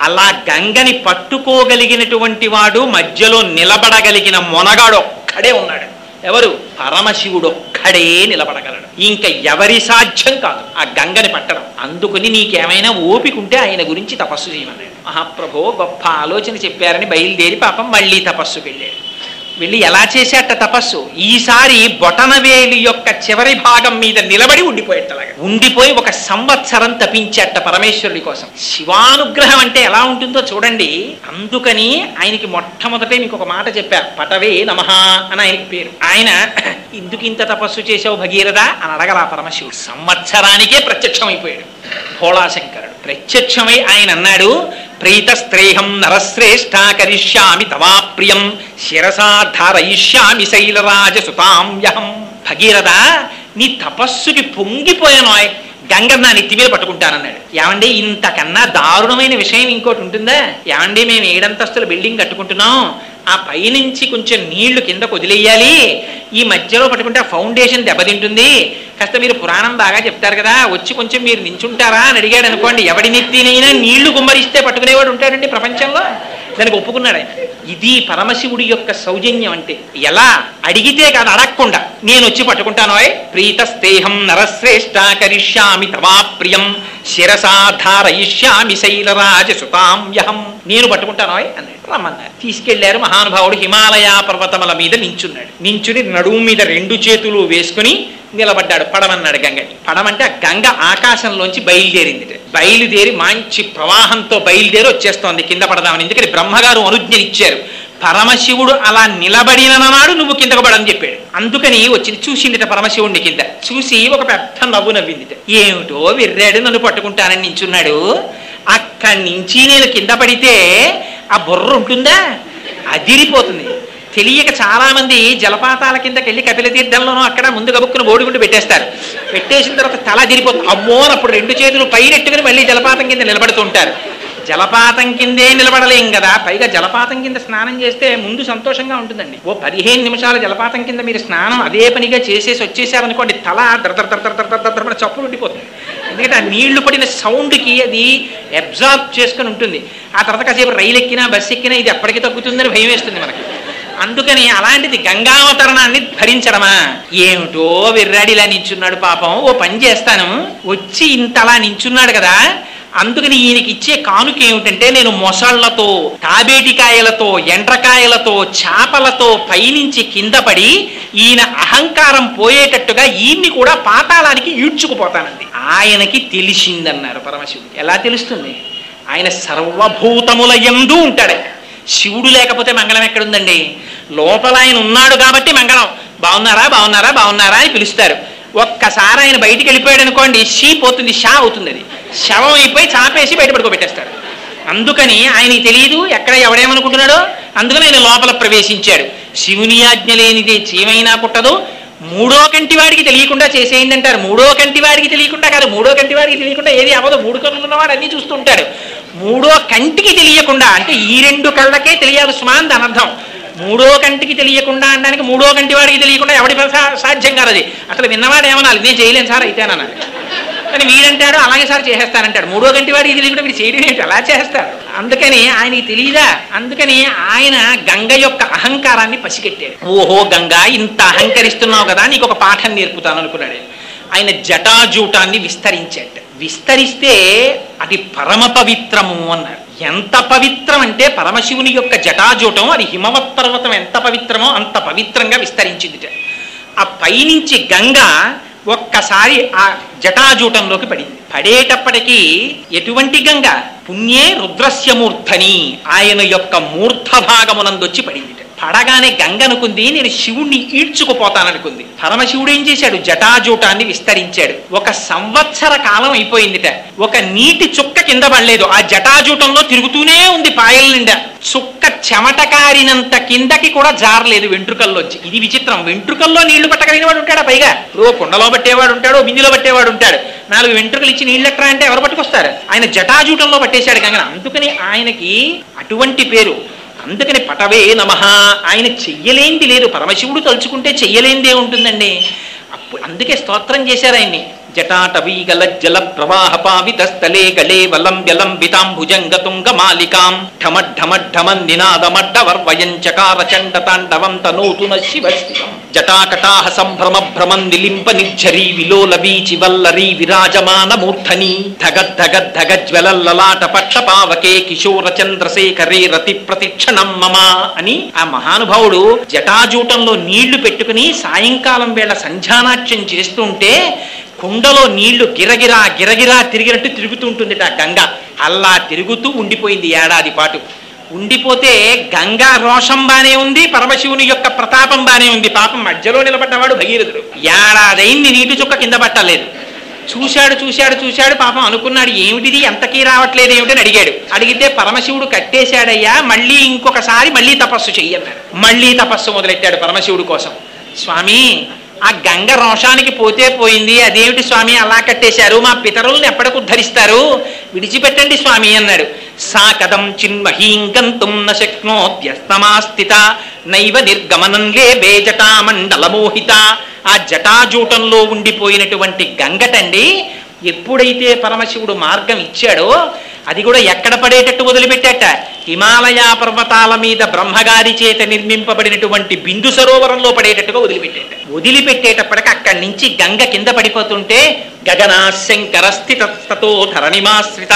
అలా గంగని పట్టుకోగలిగినటువంటి వాడు మధ్యలో నిలబడగలిగిన మొనగాడు ఒక్కడే ఉన్నాడు. ఎవరు? పరమశివుడు ఒక్కడే నిలబడగలడు. ఇంకా ఎవరి సాధ్యం కాదు ఆ గంగని పట్టడం. అందుకని నీకేమైనా ఓపిక ఉంటే ఆయన గురించి తపస్సు చేయమన్నాడు. మహాప్రభో గొప్ప ఆలోచన చెప్పారని బయలుదేరి పాపం మళ్ళీ తపస్సుకు వెళ్ళాడు. వెళ్ళి ఎలా చేసేట తపస్సు? ఈసారి బొటనవేలి యొక్క చివరి భాగం మీద నిలబడి ఉండిపోయేటలాగా ఉండిపోయి 1 సంవత్సరం తపించేట పరమేశ్వరుడి కోసం. శివానుగ్రహం అంటే ఎలా ఉంటుందో చూడండి. అందుకని ఆయనకి మొట్టమొదటే మీకు ఒక మాట చెప్పారు, పటవే నమః అని ఆయనకి పేరు. ఆయన ఎందుకు ఇంత తపస్సు చేసావు భగీరథ అని అడగల పరమశివుడు. సంవత్సరానికే ప్రత్యక్షమైపోయాడు భోళాశంకరుడు. ప్రత్యక్షమై ఆయన అన్నాడు, ప్రీతస్త్రేహం నరశ్రేష్ఠ కరిష్యామి తవాప్రియం శిరసా ధారయిష్యామి శైలరాజసుతాంయహం. భగీరథ నీ తపస్సుకి పొంగిపోయాను, గంగ నా నెత్తి మీద పట్టుకుంటానన్నాడు. ఏమండి ఇంతకన్నా దారుణమైన విషయం ఇంకోటి ఉంటుందా? ఏమండి మేము 7 అంతస్తుల బిల్డింగ్ కట్టుకుంటున్నాం, ఆ పైనుంచి కొంచెం నీళ్లు కిందకు వదిలేయాలి, ఈ మధ్యలో పట్టుకుంటే ఆ ఫౌండేషన్ దెబ్బతింటుంది, కాస్త మీరు పురాణం బాగా చెప్తారు కదా, వచ్చి కొంచెం మీరు నించుంటారా అని అడిగాడు అనుకోండి. ఎవడి నెత్తినైనా నీళ్లు గుమ్మరిస్తే పట్టుకునేవాడు ఉంటాడండి ప్రపంచంలో. దానికి ఒప్పుకున్నాడు ఆయన. ఇది పరమశివుడి యొక్క సౌజన్యం అంటే. ఎలా? అడిగితే కాదు, అడగకుండా నేను వచ్చి పట్టుకుంటాను. ప్రీతస్తేహం నరశ్రేష్ఠ కరిష్యామి తవాప్రియం శిరసా ధారయిష్యామి శైలరాజసుతాంయహం. నేను పట్టుకుంటాను అన్నాడు. రమ్మన్నారు. తీసుకెళ్లారు. మహానుభావుడు హిమాలయ పర్వతముల మీద నించున్నాడు. నించుని నడుము మీద 2 చేతులు వేసుకుని నిలబడ్డాడు. పడమన్నాడు గంగని. పడమంటే ఆ గంగ ఆకాశంలోంచి బయలుదేరింది. బయలుదేరి మంచి ప్రవాహంతో బయలుదేరి వచ్చేస్తోంది కింద పడదామని. ఎందుకని బ్రహ్మగారు అనుజ్ఞనిచ్చారు. పరమశివుడు అలా నిలబడిన నాడు నువ్వు కిందకు పడని చెప్పాడు. అందుకని వచ్చి చూసిందిట పరమశివుడిని. కింద చూసి ఒక పెద్ద నవ్వు నవ్విందిట. ఏమిటో విర్రాడు, నన్ను పట్టుకుంటానని నించున్నాడు. అక్కడి నుంచి నేను కింద పడితే ఆ బుర్ర ఉంటుందా? అదిరిపోతుంది. తెలియక చాలా మంది జలపాతాల కిందకి వెళ్ళి కపిల తీర్థంలోనూ అక్కడ ముందు గబుక్కును బోడిగుండు పెట్టేస్తారు. పెట్టేసిన తర్వాత తల అదిరిపోతుంది. అమ్మో అప్పుడు 2 చేతులు పైనెట్టుకుని మళ్ళీ జలపాతం కింద నిలబడుతుంటారు. జలపాతం కిందే నిలబడలేం కదా, పైగా జలపాతం కింద స్నానం చేస్తే ముందు సంతోషంగా ఉంటుందండి. 15 నిమిషాల జలపాతం కింద మీరు స్నానం అదే పనిగా చేసేసి వచ్చేసారనుకోండి, తల దర చప్పులు ఉండిపోతుంది. ఎందుకంటే ఆ నీళ్లు పడిన సౌండ్కి అది అబ్జార్బ్ చేసుకుని ఉంటుంది. ఆ తర్వాత కాసేపు రైలు ఎక్కినా బస్సు ఎక్కినా ఇది ఎప్పటికీ తగ్గుతుందని భయం వేస్తుంది మనకి. అందుకని అలాంటిది గంగావతరణాన్ని భరించడమా? ఏమిటో విర్రాడిలా నించున్నాడు పాపం. ఓ పని చేస్తాను, వచ్చి ఇంతలా నించున్నాడు కదా, అందుకని ఈయనకి ఇచ్చే కానుక ఏమిటంటే, నేను మొసళ్లతో, తాబేటికాయలతో, ఎండ్రకాయలతో, చేపలతో పైనుంచి కింద పడి ఈయన అహంకారం పోయేటట్టుగా ఈయన్ని కూడా పాతాళానికి ఈడ్చుకుపోతానండి. ఆయనకి తెలిసిందన్నారు పరమశివుడికి. ఎలా తెలుస్తుంది? ఆయన సర్వభూతముల యందు ఉంటాడు. శివుడు లేకపోతే మంగళం ఎక్కడుందండి? లోపల ఆయన ఉన్నాడు కాబట్టి మంగళం. బాగున్నారా బాగున్నారా బాగున్నారా అని పిలుస్తారు. ఒక్కసారి ఆయన బయటికి వెళ్ళిపోయాడు అనుకోండి, షీ పోతుంది, షా అవుతుంది. అది శవం అయిపోయి చాపేసి బయట పడుకోబెట్టేస్తాడు. అందుకని ఆయనకి తెలియదు ఎక్కడ ఎవడేమనుకుంటున్నాడో. అందుకని ఆయన లోపల ప్రవేశించాడు. శివుని ఆజ్ఞ లేనిదే చీమైనా పుట్టదు. మూడో కంటి వాడికి తెలియకుండా చేసేయండి అంటారు. మూడో కంటి వాడికి తెలియకుండా కాదు, మూడో కంటి వాడికి తెలియకుండా ఏది అవ్వదు. 3 కన్నులు ఉన్నవాడు అన్నీ చూస్తూ ఉంటాడు. మూడో కంటికి తెలియకుండా అంటే ఈ 2 కళ్ళకే తెలియాలి సుమా అని దాని అర్థం. మూడో కంటికి తెలియకుండా అనడానికి మూడో కంటి వాడికి తెలియకుండా ఎవడి సాధ్యం కాదు. అది అసలు విన్నవాడు ఏమనాలి, నేను చేయలేను సార్ అయితేనన్నాడు. కానీ వీడంటాడు అలాగే సార్ చేసేస్తానంటాడు. మూడో కంటి వాడికి తెలియకుండా వీడు చేయడం ఏంటి, అలా చేస్తాడు. అందుకని ఆయనకి తెలియదా. అందుకని ఆయన గంగ యొక్క అహంకారాన్ని పసిగట్టాడు. ఓహో గంగా, ఇంత అహంకరిస్తున్నావు కదా, నీకు ఒక పాఠం నేర్పుతాను అనుకున్నాడు. ఆయన జటాజూటాన్ని విస్తరించాడు. విస్తరిస్తే అది పరమ పవిత్రము అన్నారు. ఎంత పవిత్రం అంటే పరమశివుని యొక్క జటాజూటం, అది హిమవత్ పర్వతం ఎంత పవిత్రమో అంత పవిత్రంగా విస్తరించింది. ఆ పైనుంచి గంగ ఒక్కసారి ఆ జటాజూటంలోకి పడింది. పడేటప్పటికీ ఎటువంటి గంగ? పుణ్యే రుద్రస్యమూర్ధని, ఆయన యొక్క మూర్ధ భాగమునందొచ్చి పడింది. పడగానే గంగ అనుకుంది నేను శివుణ్ణి ఈడ్చుకుపోతాననుకుంది. పరమశివుడు ఏం చేశాడు? జటాజూటాన్ని విస్తరించాడు. 1 సంవత్సర కాలం అయిపోయిందిట. ఒక నీటి చుక్క కింద పడలేదు. ఆ జటాజూటంలో తిరుగుతూనే ఉంది పాయల నిండా. చుక్క చెమట కారినంత కిందకి కూడా జారలేదు వెంట్రుకల్లోంచి. ఇది విచిత్రం. వెంట్రుకల్లో నీళ్లు పట్టగలిగిన వాడు ఉంటాడా? పైగా కుండలో పట్టేవాడు ఉంటాడు, బిందులో పట్టేవాడు ఉంటాడు. 4 వెంట్రుకలు ఇచ్చి నీళ్ళు ఎట్రా అంటే ఎవరు పట్టుకొస్తారు? ఆయన జటాజూటంలో పట్టేశాడు గంగన. అందుకని ఆయనకి అటువంటి పేరు. అందుకని పటవే నమః. ఆయన చెయ్యలేంది లేదు. పరమశివుడు తలుచుకుంటే చెయ్యలేందే ఉంటుందండి. అందుకే స్తోత్రం చేశారు ఆయన్ని. జటాటవీగల జల ప్రవాహ పావిత స్థలే గళే వలంబ్యలం వితాంభుజంగ తుంగ మాలికాం ఢమఢమఢమన్ నినాదమడ్డవర్వయం చకార చండ తాండవం తనోతున శివస్థితం జటాకటాహ సంభ్రమ భ్రమం నిలింప నిర్ఝరీ విలోల వీచి వల్లరీ విరాజమాన మూర్ధని ధగద్ధగద్ధగ జ్వలల్లలాట పక్ష పావకే కిశోర చంద్రశేఖరే రతి ప్రతిక్షణం మమ అని ఆ మహానుభావుడు జటాజూటంలో నీళ్లు పెట్టుకుని సాయంకాలం వేళ సంధ్యానాట్యం చేస్తుంటే కుండలో నీళ్లు గిరగిరా గిరగిరా తిరిగినట్టు తిరుగుతూ ఉంటుంది ఆ గంగ. అలా తిరుగుతూ ఉండిపోయింది ఏడాది పాటు. ఉండిపోతే గంగా రోషం బానే ఉంది, పరమశివుని యొక్క ప్రతాపం బానే ఉంది. పాపం మధ్యలో నిలబడ్డవాడు భగీరథుడు. ఏడాదైంది నీటి చుక్క కింద పట్టలేదు. చూశాడు చూశాడు చూశాడు. పాపం అనుకున్నాడు ఏమిటిది ఎంతకీ రావట్లేదు ఏమిటని అడిగాడు. అడిగితే పరమశివుడు కట్టేశాడయ్యా, మళ్ళీ ఇంకొకసారి మళ్ళీ తపస్సు చెయ్యన్నాడు. మళ్ళీ తపస్సు మొదలెట్టాడు పరమశివుడు కోసం. స్వామి ఆ గంగ రోషానికి పోతే పోయింది, అదేమిటి స్వామి అలా కట్టేశారు, మా పితరుల్ని ఎప్పటికి ఉద్ధరిస్తారు, విడిచిపెట్టండి స్వామి అన్నాడు. సా కదం చిన్మహీం గంతుం న శక్నోత్యస్తమాస్థిత నైవ నిర్గమనం లేబే జటామండలమోహిత. ఆ జటాజూటంలో ఉండిపోయినటువంటి గంగటండి ఎప్పుడైతే పరమశివుడు మార్గం ఇచ్చాడో అది కూడా ఎక్కడ పడేటట్టు వదిలిపెట్టాట? హిమాలయ పర్వతాల మీద బ్రహ్మగారి చేత నిర్మింపబడినటువంటి బిందు సరోవరంలో పడేటట్టుగా వదిలిపెట్టేటప్పటికి అక్కడి నుంచి గంగ కింద పడిపోతుంటే గగనా శంకర స్థితతో ధరణిమాశ్రిత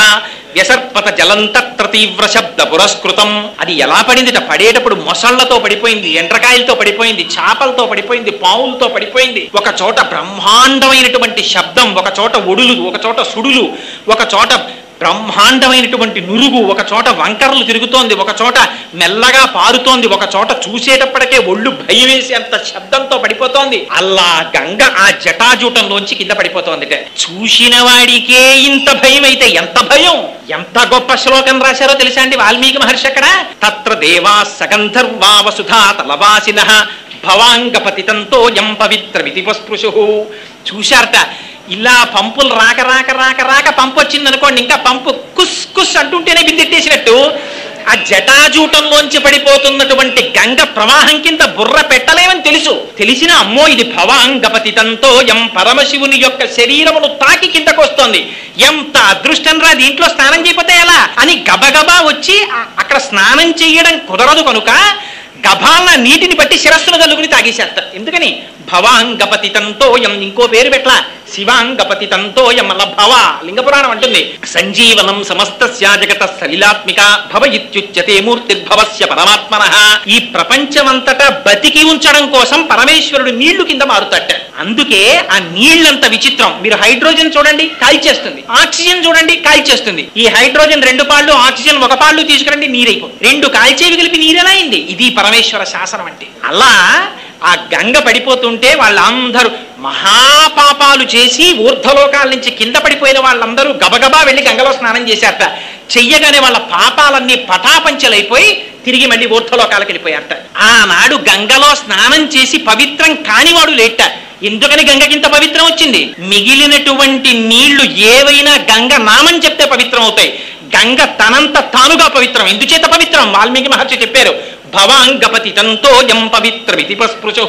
వ్యసర్పత జలంతత్ర తీవ్ర శబ్ద పురస్కృతం. అది ఎలా పడిందిట? పడేటప్పుడు మొసళ్లతో పడిపోయింది, ఎండ్రకాయలతో పడిపోయింది, చేపలతో పడిపోయింది, పావులతో పడిపోయింది. ఒక చోట బ్రహ్మాండమైనటువంటి శబ్దం, ఒక చోట ఒడులు, ఒక చోట సుడులు, ఒక చోట బ్రహ్మాండమైనటువంటి నురుగు, ఒక చోట వంకరలు తిరుగుతోంది, ఒక చోట మెల్లగా పారుతోంది, ఒక చోట చూసేటప్పటికే ఒళ్ళు భయం వేసి అంత శబ్దంతో పడిపోతోంది. అలా గంగ ఆ జటాజూటంలోంచి కింద పడిపోతోంది. చూసిన వాడికే ఇంత భయం అయితే ఎంత భయం! ఎంత గొప్ప శ్లోకం రాశారో తెలుసా అండి వాల్మీకి మహర్షి అక్కడ. తత్ర దేవా సగంధర్వా వసుధా తలవాసినః భవాంగపతితంతో యం పవిత్ర విధిపస్పృశు. చూశారట ఇలా పంపులు రాక రాక రాక రాక పంపు వచ్చింది అనుకోండి, ఇంకా పంపు కుస్ కుస్ అంటుంటేనే బిందెట్టేసినట్టు ఆ జటాజూటంలోంచి పడిపోతున్నటువంటి గంగ ప్రవాహం కింద బుర్ర పెట్టలేమని తెలిసిన అమ్మో ఇది భవాంగపతితంతో యం పరమశివుని యొక్క శరీరమును తాకి కిందకు వస్తోంది, ఎంత అదృష్టం రా, దీంట్లో స్నానం చేయకపోతే ఎలా అని గబగబా వచ్చి అక్కడ స్నానం చేయడం కుదరదు కనుక గభాల నీటిని బట్టి శిరస్సును తల్లుకుని తాగేసేస్తారు. ఎందుకని భవాంగపతితంతోయం, ఇంకో పేరు పెట్ల శివాంగపతితంతోయం అలా భవ లింగపురాణం అంటుంది. సంజీవనం సమస్తస్య జగత సలిలాత్మిక భవ ఇత్యుచ్యతే మూర్తిర్భవస్య పరమాత్మనః. ఈ ప్రపంచమంతటా బతికి ఉంచడం కోసం పరమేశ్వరుడు నీళ్లు కింద మారుతట. అందుకే ఆ నీళ్లంత విచిత్రం. మీరు హైడ్రోజన్ చూడండి కాల్చేస్తుంది, ఆక్సిజన్ చూడండి కాల్చేస్తుంది. ఈ హైడ్రోజన్ 2 పాళ్ళు, ఆక్సిజన్ 1 పాళ్ళు తీసుకురండి నీరైపోతుంది. 2 కాల్చేవి కలిపి నీరెలా అయింది? ఇది పరమేశ్వర శాసనం అంటే. అలా ఆ గంగ పడిపోతుంటే వాళ్ళందరూ మహాపాపాలు చేసి ఊర్ధ్వలోకాల నుంచి కింద పడిపోయిన వాళ్ళందరూ గబగబా వెళ్ళి గంగలో స్నానం చేశారట. చెయ్యగానే వాళ్ళ పాపాలన్నీ పటాపంచలైపోయి తిరిగి మళ్ళీ ఊర్ధ్వలోకాలకు వెళ్ళిపోయారట. ఆనాడు గంగలో స్నానం చేసి పవిత్రం కానివాడు లేట. ఎందుకని గంగకింత పవిత్రం వచ్చింది? మిగిలినటువంటి నీళ్లు ఏవైనా గంగ నామం చెప్తే పవిత్రం అవుతాయి. గంగ తనంత తానుగా పవిత్రం. ఎందుచేత పవిత్రం? వాల్మీకి మహర్షి చెప్పారు, భవాంగపతితంతో యం పవిత్రమితి పస్పృశు.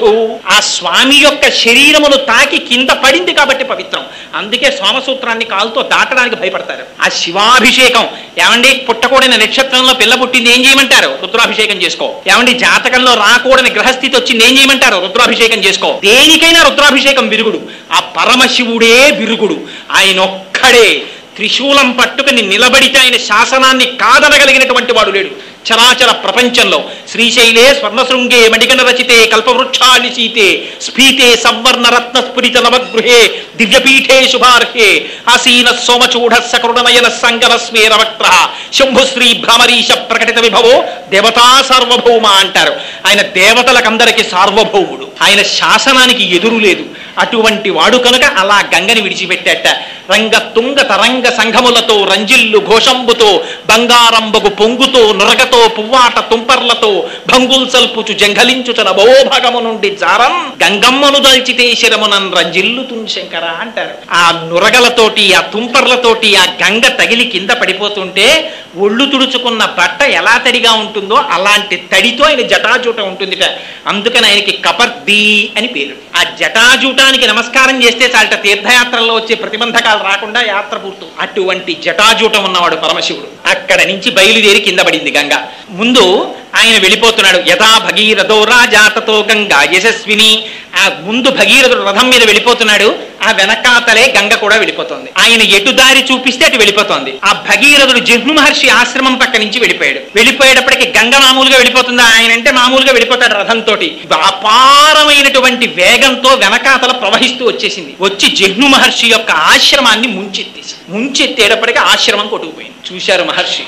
ఆ స్వామి యొక్క శరీరమును తాకి కింద పడింది కాబట్టి పవిత్రం. అందుకే సోమసూత్రాన్ని కాలుతో దాటడానికి భయపడతారు. ఆ శివాభిషేకం ఏమండి, పుట్టకూడని నక్షత్రంలో పిల్ల పుట్టింది ఏం చేయమంటారు? రుద్రాభిషేకం చేసుకో. ఏమండి, జాతకంలో రాకూడని గ్రహస్థితి వచ్చింది ఏం చేయమంటారు? రుద్రాభిషేకం చేసుకో. దేనికైనా రుద్రాభిషేకం విరుగుడు. ఆ పరమశివుడే విరుగుడు. ఆయన ఒక్కడే త్రిశూలం పట్టుకుని నిలబడితే ఆయన శాసనాన్ని కాదనగలిగినటువంటి వాడు లేడు చరాచర ప్రపంచంలో. శ్రీశైలే స్వర్ణశృంగే మణిగణ రచితే కల్పవృక్షాలి సీతే స్ఫీతే సంవర్ణ రత్న స్ఫురిత నవగృహే దివ్యపీఠే శుభార్హే ఆసీన సోమచూఢ సకృణనయన సంగన స్మేరవక్త్ర శంభుశ్రీ భ్రమరీశ ప్రకటిత విభవో దేవతా సార్వభౌమ అంటారు. ఆయన దేవతలకందరికీ సార్వభౌముడు. ఆయన శాసనానికి ఎదురు లేదు. అటువంటి వాడు కనుక అలా గంగని విడిచిపెట్టాట. రంగ తుంగ తరంగ సంఘములతో రంజిల్లు ఘోషంబుతో బంగారంబగు పొంగుతో నురగతో పువ్వాట తుంపర్లతో భంగుల్సల్పుచు జంఘలించుచన భవోభాగము నుండి జారం గంగమ్మను దల్చితే శరమునన్ రంజిల్లుతున్ శంకర అంటారు. ఆ నురగలతోటి ఆ తుంపర్లతోటి ఆ గంగ తగిలి కింద పడిపోతుంటే ఒళ్ళు తుడుచుకున్న బట్ట ఎలా తడిగా ఉంటుందో అలాంటి తడితో ఆయన జటాజూట ఉంటుందిట. అందుకని ఆయనకి కపర్ది అని పేరు. ఆ జటాజూటానికి నమస్కారం చేస్తే చాలట తీర్థయాత్రల్లో వచ్చే ప్రతిబంధకాలు రాకుండా యాత్ర పూర్తి. అటువంటి జటాజూటం ఉన్నవాడు పరమశివుడు. అక్కడ నుంచి బయలుదేరి కింద పడింది గంగ. ముందు ఆయన వెళ్ళిపోతున్నాడు. యథా భగీరథో రాజాతతో గంగా యశస్విని. ఆ ముందు భగీరథుడు రథం మీద వెళ్ళిపోతున్నాడు. ఆ వెనకాతలే గంగ కూడా వెళ్ళిపోతుంది. ఆయన ఎటు దారి చూపిస్తే అటు వెళ్ళిపోతుంది. ఆ భగీరథుడు జహ్ను మహర్షి ఆశ్రమం పక్క నుంచి వెళ్ళిపోయాడు. వెళ్ళిపోయేటప్పటికి గంగ మామూలుగా వెళ్ళిపోతుందా? ఆయన అంటే మామూలుగా వెళ్ళిపోతాడు రథంతో. అపారమైనటువంటి వేగంతో వెనకాతల ప్రవహిస్తూ వచ్చేసింది. వచ్చి జహ్ను మహర్షి యొక్క ఆశ్రమాన్ని ముంచెత్తేటప్పటికీ ఆశ్రమం కొట్టుకుపోయింది. చూశారు మహర్షి,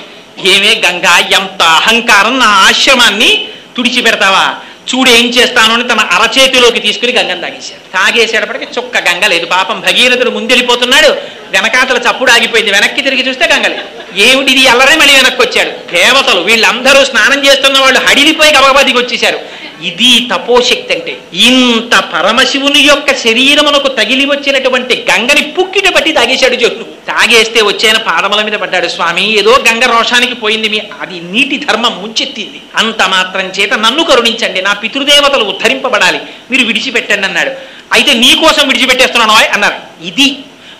ఏమే గంగా, ఎంత అహంకారం, నా ఆశ్రమాన్ని తుడిచిపెడతావా? చూడు ఏం చేస్తాను అని తన అరచేతిలోకి తీసుకుని గంగను తాగేశాడు. తాగేసేటప్పటికి చుక్క గంగ లేదు. పాపం భగీరథుడు ముందెళ్ళిపోతున్నాడు. వెనకాతల చప్పుడు ఆగిపోయింది. వెనక్కి తిరిగి చూస్తే గంగ లేదు. ఏమిటిది అల్లరే మళ్ళీ వెనక్కి వచ్చాడు. దేవతలు వీళ్ళందరూ స్నానం చేస్తున్న వాళ్ళు హడిలిపోయి గబగబా దిగి వచ్చేశారు. ఇది తపోశక్తి అంటే. ఇంత పరమశివుని యొక్క శరీరమునకు తగిలి వచ్చినటువంటి గంగని పుక్కిట పట్టి తాగేశాడు జహ్నువు. తాగేస్తే వచ్చాయన పాదముల మీద పడ్డాడు. స్వామి, ఏదో గంగ రోషానికి పోయింది, అది నీటి ధర్మం ముంచెత్తింది. అంత మాత్రం చేత నన్ను కరుణించండి, నా పితృదేవతలు ఉద్ధరింపబడాలి, మీరు విడిచిపెట్టండి అన్నాడు. అయితే నీ కోసం విడిచిపెట్టేస్తున్నాను అన్నారు. ఇది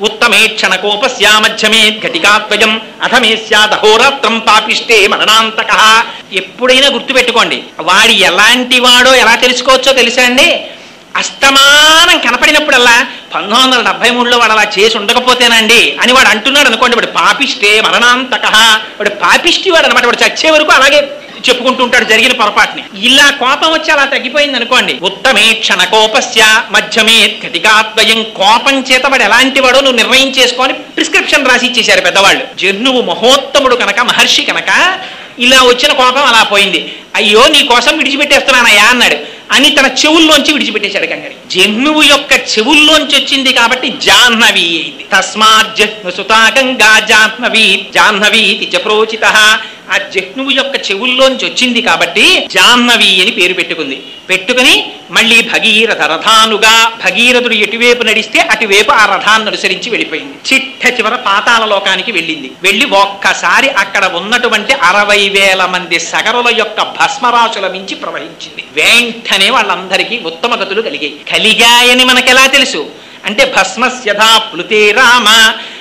ఉత్తమే క్షణకోపస్యామధ్యమే ఘటికాత్వయం అధమే స్యాదహోరాత్రం పాపిష్టే మరణాంతక. ఎప్పుడైనా గుర్తుపెట్టుకోండి, వాడి ఎలాంటి వాడో ఎలా తెలుసుకోవచ్చో తెలుసా అండి? అస్తమానం కనపడినప్పుడల్లా 1973లో వాడు అలా చేసి ఉండకపోతేనండి అని వాడు అంటున్నాడు అనుకోండి, వాడు పాపిష్టే మరణాంతక. వాడు పాపిష్టి వాడు అనమాట. వాడు చచ్చే వరకు అలాగే చెప్పుకుంటూ ఉంటాడు జరిగిన పొరపాటుని. ఇలా కోపం వచ్చి అలా తగ్గిపోయింది అనుకోండి. ఉత్తమే క్షణకోపస్య మధ్యమే ఘటికాత్వయం. కోపం చేత వాడు ఎలాంటి వాడో నువ్వు నిర్ణయం చేసుకొని ప్రిస్క్రిప్షన్ రాసి ఇచ్చేశారు పెద్దవాళ్ళు. జహ్నువు మహోత్తముడు కనుక, మహర్షి కనుక ఇలా వచ్చిన కోపం అలా పోయింది. అయ్యో నీ కోసం విడిచిపెట్టేస్తున్నానయ్యా అన్నాడు అని తన చెవుల్లోంచి విడిచిపెట్టేశాడు గంగని. జహ్నువు యొక్క చెవుల్లోంచి వచ్చింది కాబట్టి జాహ్నవి అయింది. తస్మాత్ జహ్ను సుతా గంగా జాహ్నవి జాహ్నవీతి చ ప్రోచితః. ఆ జహ్నువు యొక్క చెవుల్లోంచి వచ్చింది కాబట్టి జాహ్నవి అని పేరు పెట్టుకుంది. పెట్టుకుని మళ్ళీ భగీరథ రథానుగా, భగీరథుడు ఎటువైపు నడిస్తే అటువైపు ఆ రథాన్ని అనుసరించి వెళ్ళిపోయింది. చిట్ట చివర పాతాళ లోకానికి వెళ్ళింది. వెళ్ళి ఒక్కసారి అక్కడ ఉన్నటువంటి 60,000 మంది సగరుల యొక్క భస్మరాశుల మించి ప్రవహించింది. వెంటనే వాళ్ళందరికీ ఉత్తమ గతులు కలిగాయని మనకెలా తెలుసు అంటే భస్మస్యథా ప్లుతే రామ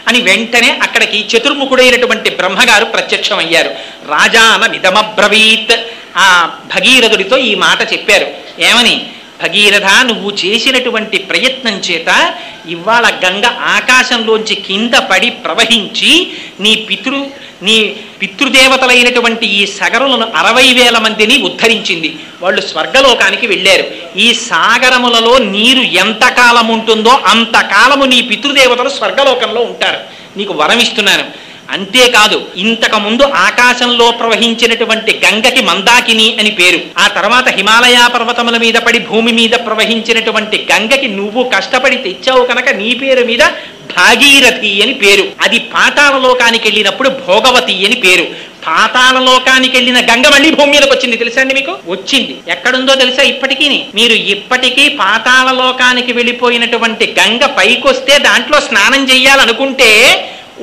అని వెంటనే అక్కడికి చతుర్ముఖుడైనటువంటి బ్రహ్మగారు ప్రత్యక్షమయ్యారు. రాజాన మిదమబ్రవీత్. ఆ భగీరథుడితో ఈ మాట చెప్పారు. ఏమని? భగీరథ, నువ్వు చేసినటువంటి ప్రయత్నం చేత ఇవాళ గంగ ఆకాశంలోంచి కింద పడి ప్రవహించి నీ పితృదేవతలైనటువంటి ఈ సగరులను 60,000 మందిని ఉద్ధరించింది. వాళ్ళు స్వర్గలోకానికి వెళ్ళారు. ఈ సాగరములలో నీరు ఎంతకాలం ఉంటుందో అంతకాలము నీ పితృదేవతలు స్వర్గలోకంలో ఉంటారు. నీకు వరం ఇస్తున్నాను. అంతేకాదు, ఇంతకుముందు ఆకాశంలో ప్రవహించినటువంటి గంగకి మందాకిని అని పేరు. ఆ తర్వాత హిమాలయ పర్వతముల మీద పడి భూమి మీద ప్రవహించినటువంటి గంగకి నువ్వు కష్టపడి తెచ్చావు కనుక నీ పేరు మీద భాగీరథి అని పేరు. అది పాతాళలోకానికి వెళ్ళినప్పుడు భోగవతి అని పేరు. పాతాళలోకానికి వెళ్ళిన గంగ మళ్ళీ భూమి మీదకి వచ్చింది. తెలుసా అండి మీకు? వచ్చింది. ఎక్కడుందో తెలుసా? ఇప్పటికీ మీరు ఇప్పటికీ పాతాళలోకానికి వెళ్ళిపోయినటువంటి గంగ పైకొస్తే దాంట్లో స్నానం చెయ్యాలనుకుంటే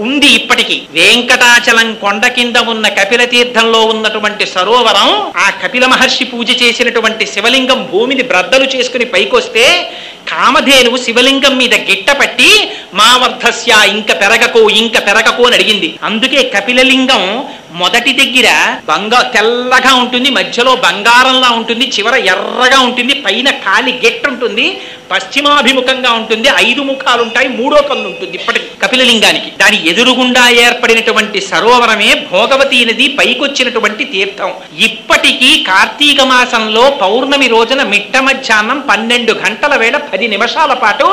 ఉంది. ఇప్పటికీ వెంకటాచలం కొండ కింద ఉన్న కపిల తీర్థంలో ఉన్నటువంటి సరోవరం, ఆ కపిల మహర్షి పూజ చేసినటువంటి శివలింగం భూమిని బ్రద్దలు చేసుకుని పైకొస్తే కామధేనువు శివలింగం మీద గిట్టపట్టి మా వర్ధస్య, ఇంక పెరగకు అని అడిగింది. అందుకే కపిలలింగం మొదటి దగ్గర తెల్లగా ఉంటుంది, మధ్యలో బంగారంలా ఉంటుంది, చివర ఎర్రగా ఉంటుంది, పైన కాలి గెట్టు ఉంటుంది, పశ్చిమాభిముఖంగా ఉంటుంది, 5 ముఖాలుంటాయి, 3వ కన్ను ఉంటుంది. ఇప్పటికి కపిలలింగానికి దాని ఎదురుగుండా ఏర్పడినటువంటి సరోవరమే భోగవతి నది పైకొచ్చినటువంటి తీర్థం. ఇప్పటికీ కార్తీక మాసంలో పౌర్ణమి రోజున మిట్ట మధ్యాహ్నం 12 గంటల వేళ 10 నిమిషాల పాటు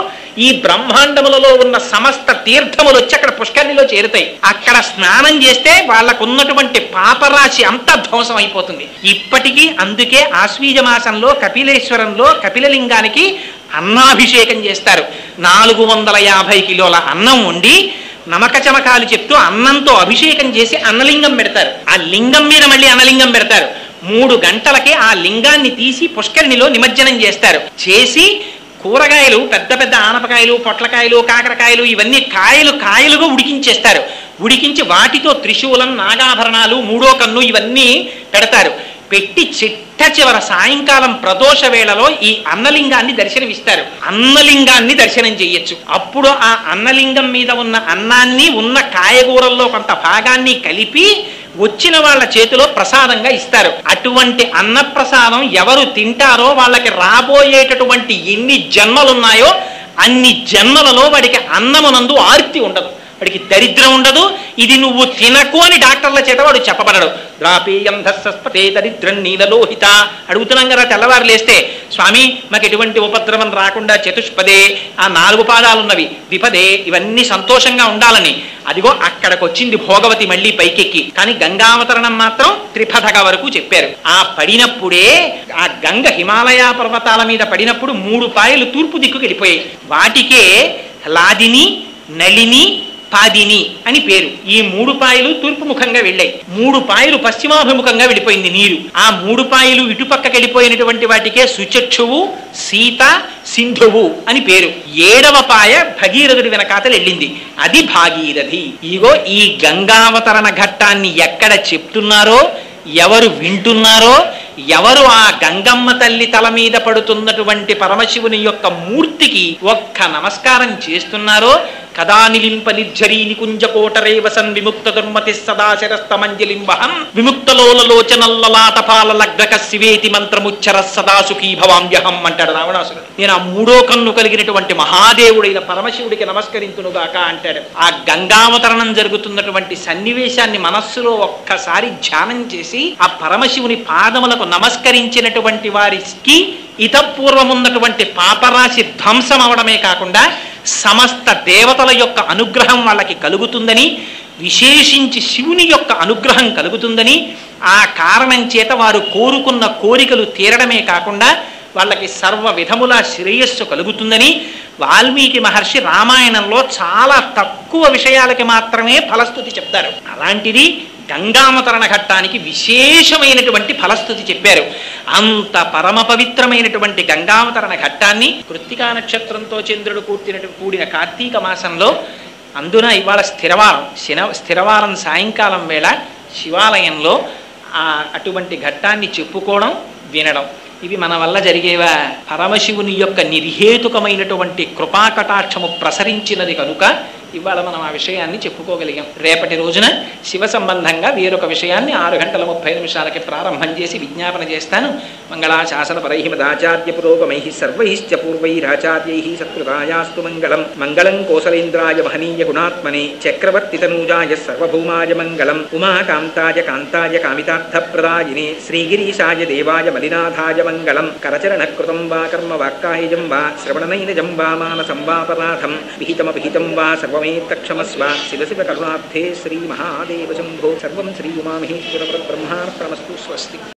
ఈ బ్రహ్మాండములలో ఉన్న సమస్త తీర్థములు వచ్చి అక్కడ పుష్కరిణిలో చేరుతాయి. అక్కడ స్నానం చేస్తే వాళ్ళకున్నటువంటి పాపరాశి అంతా ధ్వంసం అయిపోతుంది. ఇప్పటికీ అందుకే ఆశ్వీజ మాసంలో కపిలేశ్వరంలో కపిలలింగానికి అన్నాభిషేకం చేస్తారు. 450 కిలోల అన్నం వండి నమక చమకాలు చెప్తూ అన్నంతో అభిషేకం చేసి అన్నలింగం పెడతారు. ఆ లింగం మీద మళ్ళీ అన్నలింగం పెడతారు. 3 గంటలకి ఆ లింగాన్ని తీసి పుష్కరిణిలో నిమజ్జనం చేస్తారు. చేసి కూరగాయలు, పెద్ద పెద్ద ఆనపకాయలు, పొట్లకాయలు, కాకరకాయలు, ఇవన్నీ కాయలుగా ఉడికించేస్తారు. ఉడికించి వాటితో త్రిశూలం, నాగాభరణాలు, 3వ కన్ను ఇవన్నీ పెడతారు. పెట్టి చిట్ట చివర సాయంకాలం ప్రదోష వేళలో ఈ అన్నలింగాన్ని దర్శనమిస్తారు. అన్నలింగాన్ని దర్శనం చెయ్యొచ్చు. అప్పుడు ఆ అన్నలింగం మీద ఉన్న అన్నాన్ని ఉన్న కాయగూరల్లో కొంత భాగాన్ని కలిపి వచ్చిన వాళ్ళ చేతిలో ప్రసాదంగా ఇస్తారు. అటువంటి అన్నప్రసాదం ఎవరు తింటారో వాళ్ళకి రాబోయేటటువంటి ఎన్ని జన్మలున్నాయో అన్ని జన్మలలో వాడికి అన్నమునందు ఆర్తి ఉండదు, వాడికి దరిద్రం ఉండదు. ఇది నువ్వు తినకు అని డాక్టర్ల చేత వాడు చెప్పబడడు. ద్రాపేయం ధస్సస్పతే దరిద్రం నీలలోహిత. అడుగుతున్నాం కదా తెల్లవారు లేస్తే, స్వామి మాకు ఎటువంటి ఉపద్రవం రాకుండా చతుష్పదే, ఆ 4 పాదాలున్నవి, ద్విపదే, ఇవన్నీ సంతోషంగా ఉండాలని. అదిగో అక్కడికి వచ్చింది భోగవతి మళ్ళీ పైకెక్కి. కానీ గంగావతరణం మాత్రం త్రిపథక వరకు చెప్పారు. ఆ పడినప్పుడే ఆ గంగ హిమాలయ పర్వతాల మీద పడినప్పుడు 3 పాయలు తూర్పు దిక్కుకు వెళ్ళిపోయాయి. వాటికే లాదిని, నళిని, పాదిని అని పేరు. ఈ 3 పాయలు తూర్పు ముఖంగా వెళ్ళాయి, 3 పాయలు పశ్చిమాభిముఖంగా వెళ్ళిపోయింది నీరు. ఆ 3 పాయలు ఇటుపక్కకి వెళ్ళిపోయినటువంటి వాటికే సుచక్షువు, సీత, సింధువు అని పేరు. 7వ పాయ భగీరథుడి వెనకాతలు వెళ్ళింది, అది భాగీరథి. ఇగో ఈ గంగావతరణ ఘట్టాన్ని ఎక్కడ చెప్తున్నారో, ఎవరు వింటున్నారో, ఎవరు ఆ గంగమ్మ తల్లి తల మీద పడుతున్నటువంటి పరమశివుని యొక్క మూర్తికి ఒక్క నమస్కారం చేస్తున్నారో, కదా నిలింప నిర్జరీ నికుంజకోటరేవసన్ విముక్త దుర్మతి సదాశరస్తమంజలింబహం విముక్తలోలలోచనల్లలాటపాల లగ్నక శివేతి మంత్రముచ్చర సదా సుఖీ భవామ్యహం అంటాడు రావణాసురుడు. నేను ఆ 3వ కన్ను కలిగినటువంటి మహాదేవుడైన పరమశివుడికి నమస్కరించునుగాక అంటాడు. ఆ గంగావతరణం జరుగుతున్నటువంటి సన్నివేశాన్ని మనస్సులో ఒక్కసారి ధ్యానం చేసి ఆ పరమశివుని పాదములకు నమస్కరించినటువంటి వారికి ఇతపూర్వమున్నటువంటి పాపరాశి ధ్వంసం అవడమే కాకుండా సమస్త దేవతల యొక్క అనుగ్రహం వాళ్ళకి కలుగుతుందని, విశేషించి శివుని యొక్క అనుగ్రహం కలుగుతుందని, ఆ కారణం చేత వారు కోరుకున్న కోరికలు తీరడమే కాకుండా వాళ్ళకి సర్వ విధముల శ్రేయస్సు కలుగుతుందని వాల్మీకి మహర్షి రామాయణంలో చాలా తక్కువ విషయాలకి మాత్రమే ఫలస్తుతి చెప్తారు. అలాంటిది గంగావతరణ ఘట్టానికి విశేషమైనటువంటి ఫలస్తుతి చెప్పారు. అంత పరమ పవిత్రమైనటువంటి గంగావతరణ ఘట్టాన్ని కృత్తికా నక్షత్రంతో చంద్రుడు కూడిన కార్తీక మాసంలో, అందున ఇవాళ స్థిరవారం సాయంకాలం వేళ శివాలయంలో అటువంటి ఘట్టాన్ని చెప్పుకోవడం, వినడం, ఇవి మన వల్ల జరిగేవా? పరమశివుని యొక్క నిర్హేతుకమైనటువంటి కృపాకటాక్షము ప్రసరించినది కనుక ఇవాళ మనం ఆ విషయాన్ని చెప్పుకోగలిగాం. రేపటి రోజున శివ సంబంధంగా వేరొక విషయాన్ని 6:30 ప్రారంభం చేసి విజ్ఞాపన చేస్తాను. మంగళాశాసన పరైః మదాచార్య పురోగమైః సర్వైశ్చ పూర్వైరాచార్యైః సత్కృతాయాస్తు మంగళం. మంగళం కోసలేంద్రాయ మహనీయ గుణాత్మనే చక్రవర్తి తనూజాయ సర్వభౌమాయ మంగళం. ఉమాకాంతాయ కాంతాయ కామితార్థప్రదాయినే శ్రీగిరీశాయ దేవాయ మలినాథాయ మంగళం. కరచరణకృతం వా కర్మ వాక్కాయజం వా శ్రవణనైనజం వా మానసం వాపరాధం విహితమభిహితం వా సర్వమేత్తక్షమస్వ. శివ శివ కరుణాబ్ధే శ్రీ మహాదేవ శంభో. సర్వం శ్రీ ఉమామహేశ్వర పరబ్రహ్మార్పణమస్తు. స్వస్తి.